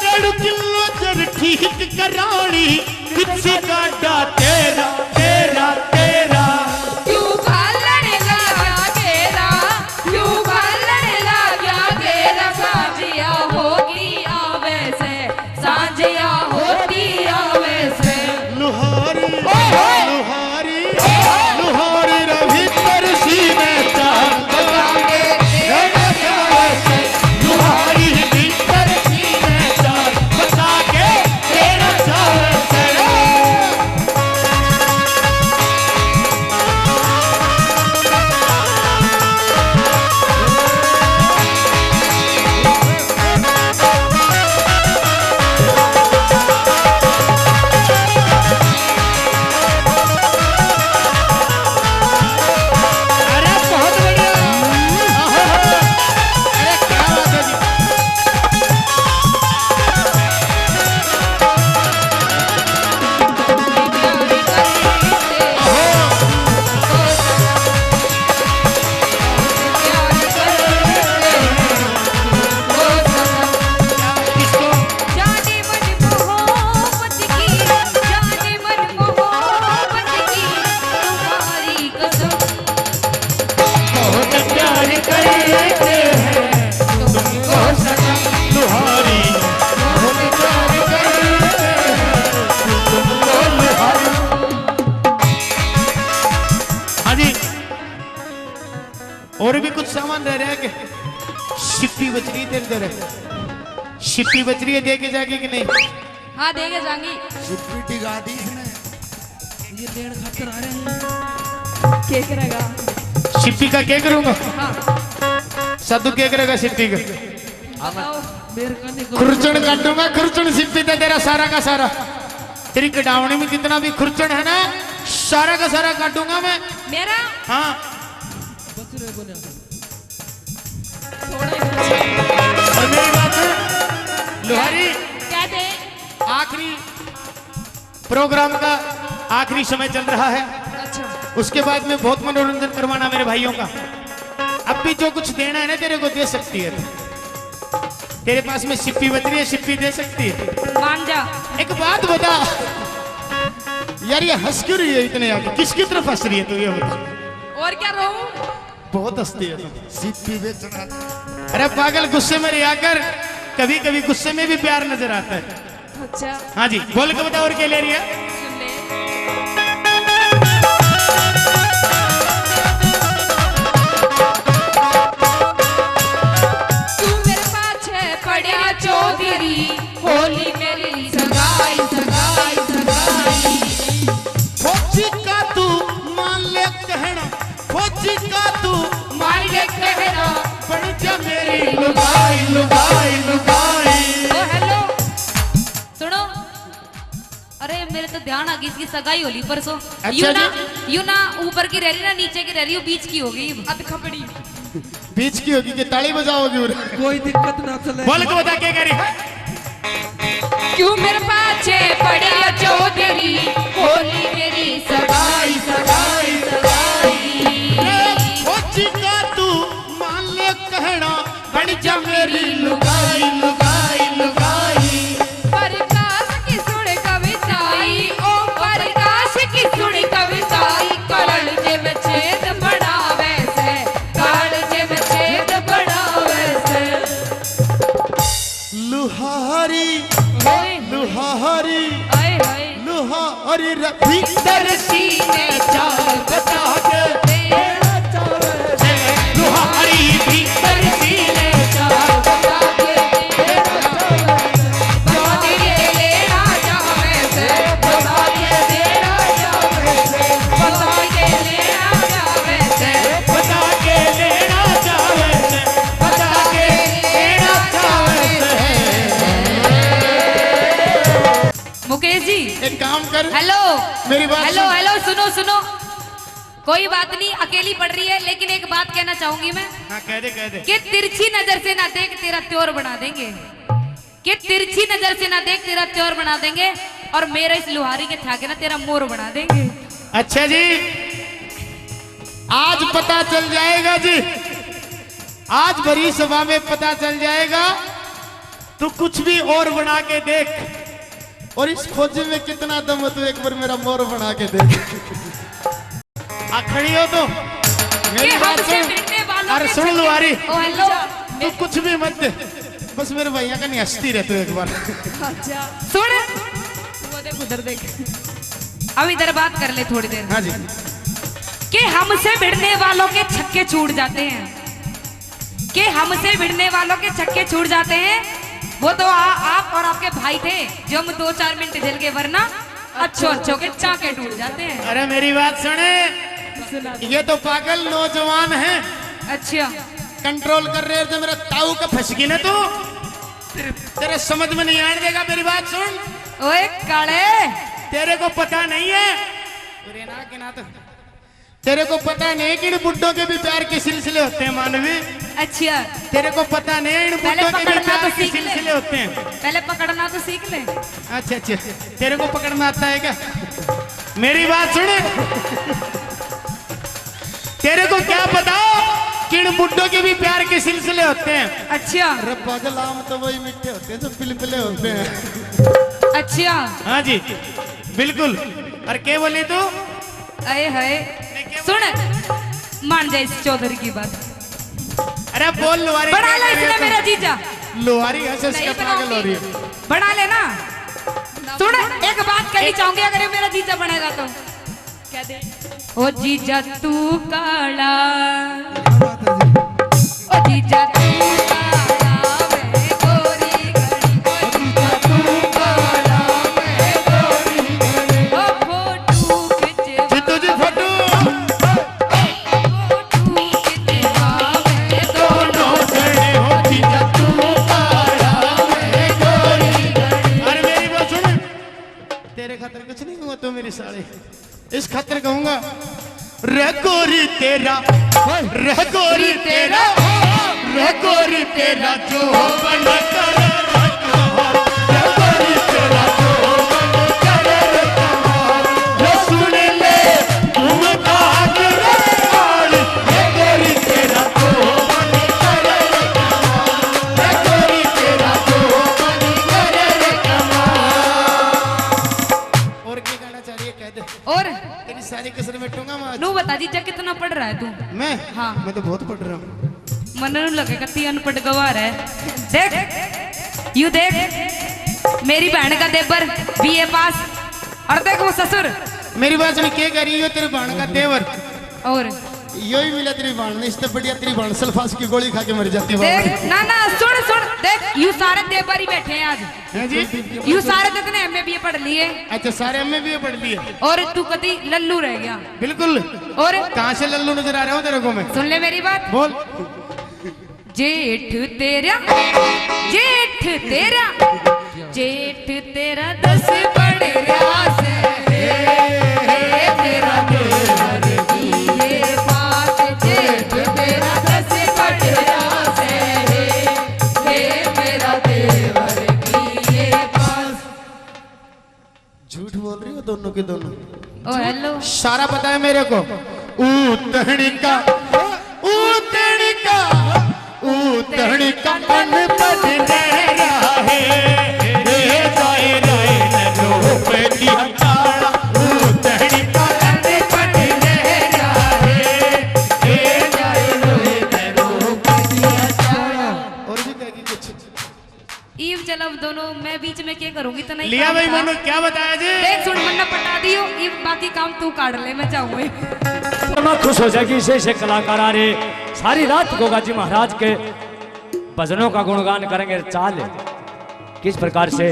नडु किल्लो चर ठीक कर रानी, किप्सी काटा तेरा तेरा तेरा। क्यों भालने लगा घेरा, क्यों भालने लगा घेरा, सांझिया होगी आवे से, सांझिया होती आवे से। लुहारी लुहारी लुहारी रवि तरसी में चांद लागे, लुहारी भीतर सी में चांद बता के तेरा चावे से। अरे बहुत बढ़िया, अरे क्या बात है जी। किसको? जाने मन मोहब्बत की, जाने मन मोहब्बत की, तुम्हारी कसम बहुत प्यार करते हैं तुमको सनम, लुहारी बहुत प्यार करते हैं तुमको लुहारी। हाँ जी, और भी कुछ सामान रह रहा है कि शिप्पी बच रही तेरे इधर शिप्पी बच रही है, दे के जाके कि नहीं? हाँ देगे जाऊंगी। शिप्पी टिका दी इसने। ये लेन खातर आ रहे हैं। क्या करेगा? शिप्पी का क्या करूंगा? हाँ साधु क्या करेगा शिप्पी का? बताओ। मेरे का नहीं खुरचन काटूंगा, खुरचन शिप्पी था तेरा सारा का सारा। तेरी कटावनी में जितना भी खुरचन है ना, सारा का सारा काटूंगा मैं। मेरा हाँ बच रहे बोले थोड़ा और मेरी बात सुन, लोहारी क्या दे? आखिरी प्रोग्राम का आखिरी समय चल रहा है। अच्छा उसके बाद में बहुत मनोरंजन करवाना मेरे भाइयों का। अब भी जो कुछ देना है ना तेरे को दे सकती है। तेरे पास में शिप्पी बच रही है, शिप्पी दे सकती है। मान जा। एक बात बता यार, ये हंस क्यों रही है इतने आगे? किसकी तरफ हंस रही है तू, ये बता। और क्या रहूं? बहुत हंसती है तू। शिप्पी बेचना। अरे पागल, गुस्से में रिया कर, कभी कभी गुस्से में भी प्यार नजर आता है। अच्छा हाँ जी, बोल के बता और क्या ले रही है? सुन ले। तू मेरे पाछे पड़िया चौधरी, होली मेरी सगाई सगाई सगाई। फौजी का तू मान ले कहना, फौजी का तू मान ले कहना, बन जा मेरी लुगाई लुगाई लुगाई। ओ हेलो सुनो। अरे मेरे तो ध्यान आ गई, इसकी सगाई होली परसों। यू ना ऊपर की रह रही ना नीचे की रह रही, बीच की होगी अब खपड़ी। बीच की होगी कि ताली बजाओगी? कोई दिक्कत ना चले। बोल के बता क्या कह रही है? क्यों मेरे पाछे पड़े चौधरी, होली मेरी सगाई सगाई सगाई। फौजी का तू मान ले कहना, बन जा मेरी लुगाई लुगाई लुगाई। प्रकाश की सुन कविताई, ओ प्रकाश की सुन कविताई। करण जे में छेद बड़ा वैसे, करण जे में छेद बड़ा वैसे। लुहारी लुहारी आए हाय लुहारी भीतर सीने चाल बता के देना चाहे। लुहारी भीतर सीने चाल बता के लेना चाहे से, बता के देना चाहे से, बता के लेना चाहे से, बता के देना चाहे से, बता के देना चाहे से। मुकेश जी एक काम कर, हेलो मेरी बात हेलो सुन। हेलो सुनो सुनो। कोई बात नहीं, अकेली पड़ रही है, लेकिन एक बात कहना चाहूंगी मैं हाँ कह दे कि तिरछी नजर से ना देख तेरा त्योर बना देंगे, कि तिरछी नजर से ना देख तेरा त्योर बना देंगे, और मेरे इस लुहारी के ठाके ना तेरा मोर बना देंगे। अच्छा जी, आज पता चल जाएगा जी, आज भरी सभा में पता चल जाएगा। तू कुछ भी और बना के देख, और इस फौजी में कितना दम है, तू एक बार मेरा मोर बना के देख। आ खड़ी हो तो मेरी बात सुन। अरे सुन लुहारी, ओ हेलो तू कुछ भी मत दे, बस मेरे भैया का नहीं हंसती रह तू एक बार। सुन, वो देख उधर देख। अब इधर बात कर ले थोड़ी देर। हाँ जी, कि हमसे भिड़ने वालों के छक्के छूट जाते हैं, कि हमसे भिड़ने वालों के छक्के छूट जाते हैं। वो तो आप और आपके भाई थे जो हम 2-4 मिनट झेल के, वरना अच्छों के चाके टूट जाते हैं। अरे मेरी बात सुने, ये तो पागल नौजवान है, अच्छा कंट्रोल कर रहे हो। तो मेरा ताऊ का फंस गई ना तू, तेरे समझ में नहीं आने देगा। मेरी बात सुन, ओए काले, तेरे को पता नहीं है, तेरे को पता नहीं कि इन बुड्ढों के भी प्यार के सिलसिले होते हैं मानवी। अच्छा तेरे को पता नहीं है इन पहले बुड्ढों के भी पकड़ना प्यार तो के सीख ले। सिलसिले होते हैं। पहले पकड़ना तो सीख ले। अच्छा अच्छा, तेरे को पकड़ना आता है क्या? मेरी बात सुने, तेरे को क्या पता कि इन बुड्ढों के भी प्यार के सिलसिले होते हैं? अच्छा अरे पागल, आम तो वही मीठे होते हैं जो पिलपिले होते हैं। अच्छा हाँ जी बिल्कुल। और क्या बोली तू? अरे है सुन, मान जा इस चौधरी की बात। अरे बोल लुहारी, बना ले इसने मेरा जीजा। लुहारी हंस नहीं का पागल हो रही है। बना लेना। सुन, एक बात कहनी चाहूंगी, अगर ये मेरा जीजा बनेगा तो क्या दे? ओ जीजा तू काला, ओ जीजा तू काला, नहीं हुआ तो मेरी साड़ी इस खातिर कहूंगा रे गोरी तेरा जो बन करे रे गोरी तेरा जो बन करे रे कमाल रे सुन ले तुम काग रे काल रे गोरी तेरा जो बन करे रे कमाल रे गोरी तेरा जो बन करे रे कमाल। और क्या कहना चाहिए कह दे और तेरी सारी कसर मिटूंगा मैं आज। नू बता दीजिए कितना पढ़ रहा है तू? मैं हाँ। मैं तो बहुत पढ़ रहा हूँ। मन नू लगेगा ती अनपढ़ गवार है। देख यू देख मेरी बहन का देवर बीए पास और देख वो ससुर। मेरी बात सुन क्या कह रही हो तेरे बाण का देवर और यो ही मिला तेरी बाण ने इससे बढ़िया तेरी बाण सल्फास की गोली खा के मर जाती है देख ना ना सुन देख यू सारे देवर ही बैठे हैं आज हैं जी यू सारे जितने एमए बीए पढ़ लिए अच्छा सारे हमें भी पढ़ लिए और तू कभी लल्लू रह गया। बिल्कुल। और कहाँ से लल्लू नजर आ रहा हूँ तेरे को मैं? सुन ले मेरी बात। बोल। जेठ तेरा 10 पढ़ रहा से तेरा देवर बीए पास जेठ तेरा 10 पढ़ रहा से मेरा देवर बीए पास। झूठ बोल रही हो दोनों के दोनों। ओ हेलो सारा पता है मेरे को। ऊतणिका मन बद रहा है जाए नलो पे दिया ताड़ा ऊतणिका मन बद रहा है जाए नलो पे दिया ताड़ा। और भी कहेगी कुछ ईव चल अब दोनों मैं बीच में क्या करूंगी तो नहीं लिया भाई मनो क्या बताया जी? देख सुन मन्ना पटा दियो ईव बाकी काम तू काट ले मैं जाऊंगी। मैं खुश हो जाएगी से कलाकार आ रहे सारी रात गोगा जी महाराज के भजनों का गुणगान करेंगे। चाल किस प्रकार से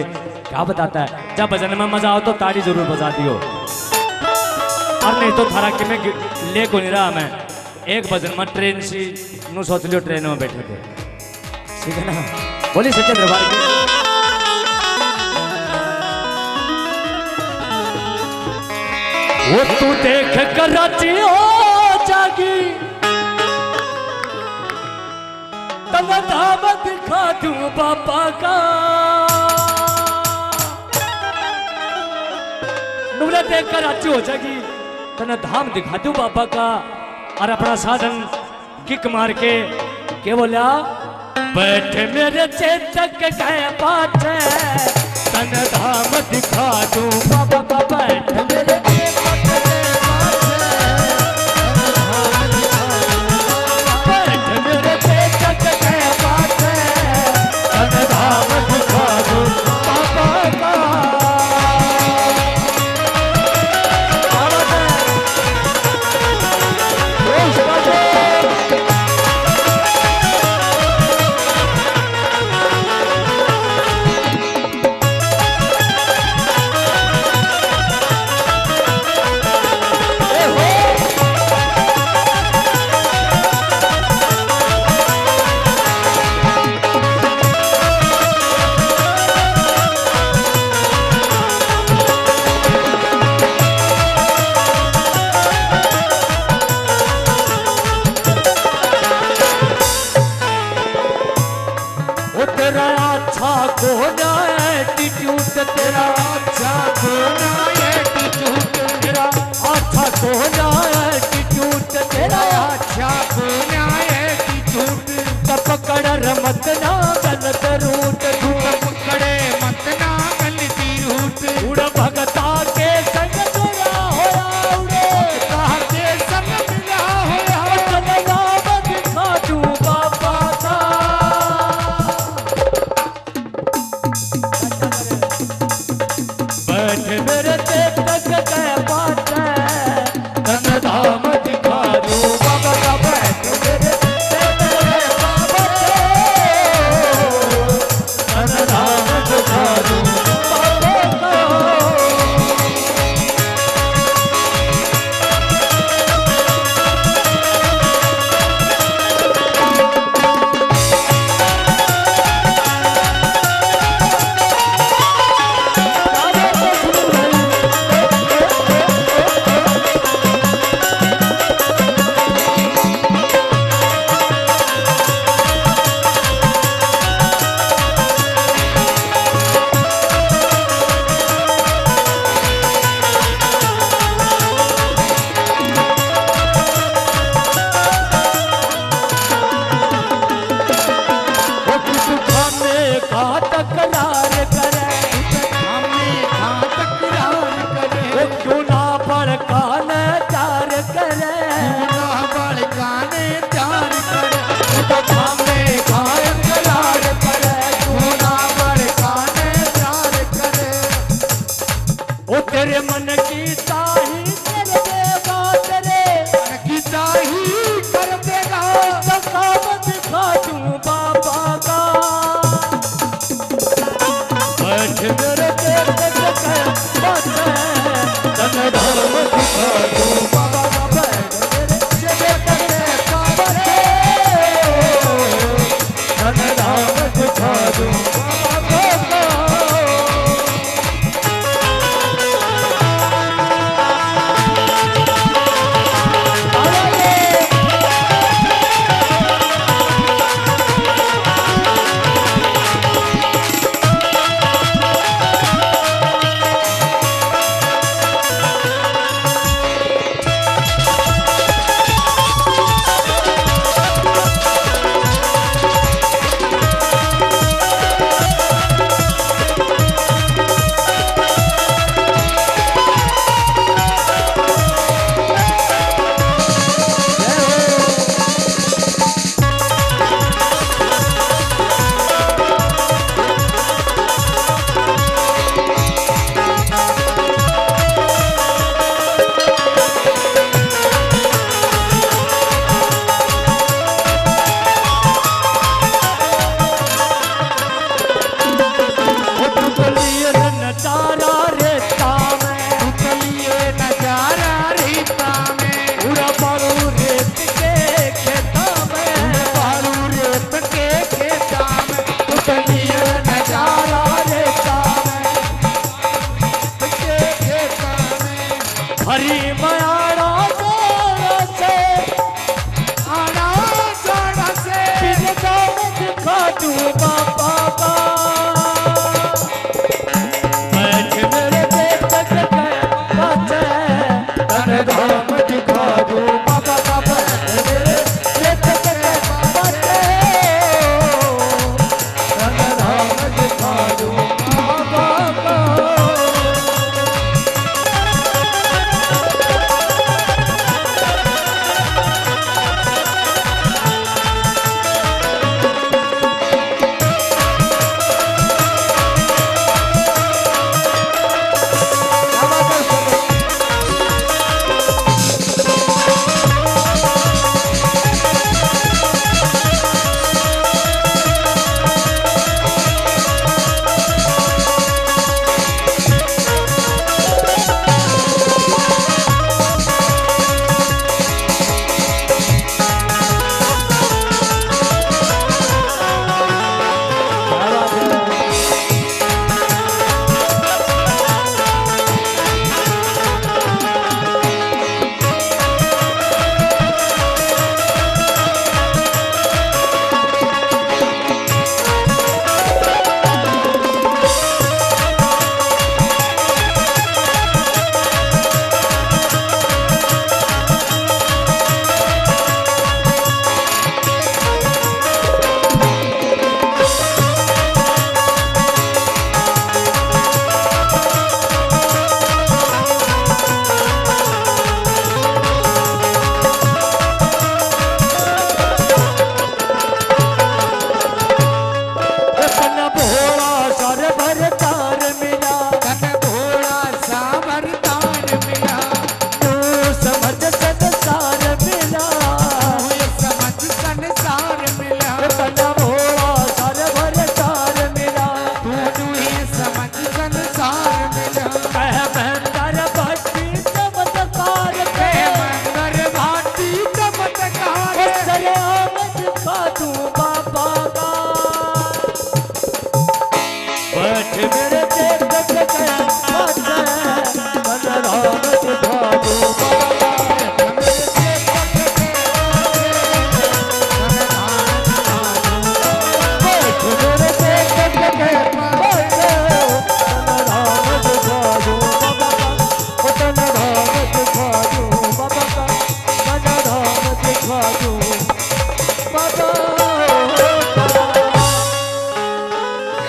क्या बताता है। जब भजन में मजा हो तो ताली जरूर बजा दियो और नहीं तो थारा कि मैं ले को नहीं रहा। मैं एक भजन में ट्रेन सी नु सोच लियो ट्रेन में बैठे थे ठीक है ना। बोली सच्चे दरबार की वो तू देख कर राजी हो जागी तब धाम दिखा दूं बाबा का। नूरे देख कर राजी हो जागी तना धाम दिखा दूं बाबा का। और अपना साधन किक मार के बोला बैठ मेरे चेतक गए बात तन धाम दिखा दूं बाबा का। बैठ मेरे मन की चाही कर दे बात रे, मन की चाही कर देगा, सब दिखा दूं बाबा का। बैठ मेरे पेट के बात तन धर्म दिखा दूं बाबा का। बैठ मेरे पेट के बात तन धर्म दिखा दूं बाबा का। नजारा रेता में, उतलिए नजारा रीता में, उड़ा पारू रेत के खेता में, पारू रेत के खेता में, उतलिए नजारा रेता में, के खेता में, हरी मयारा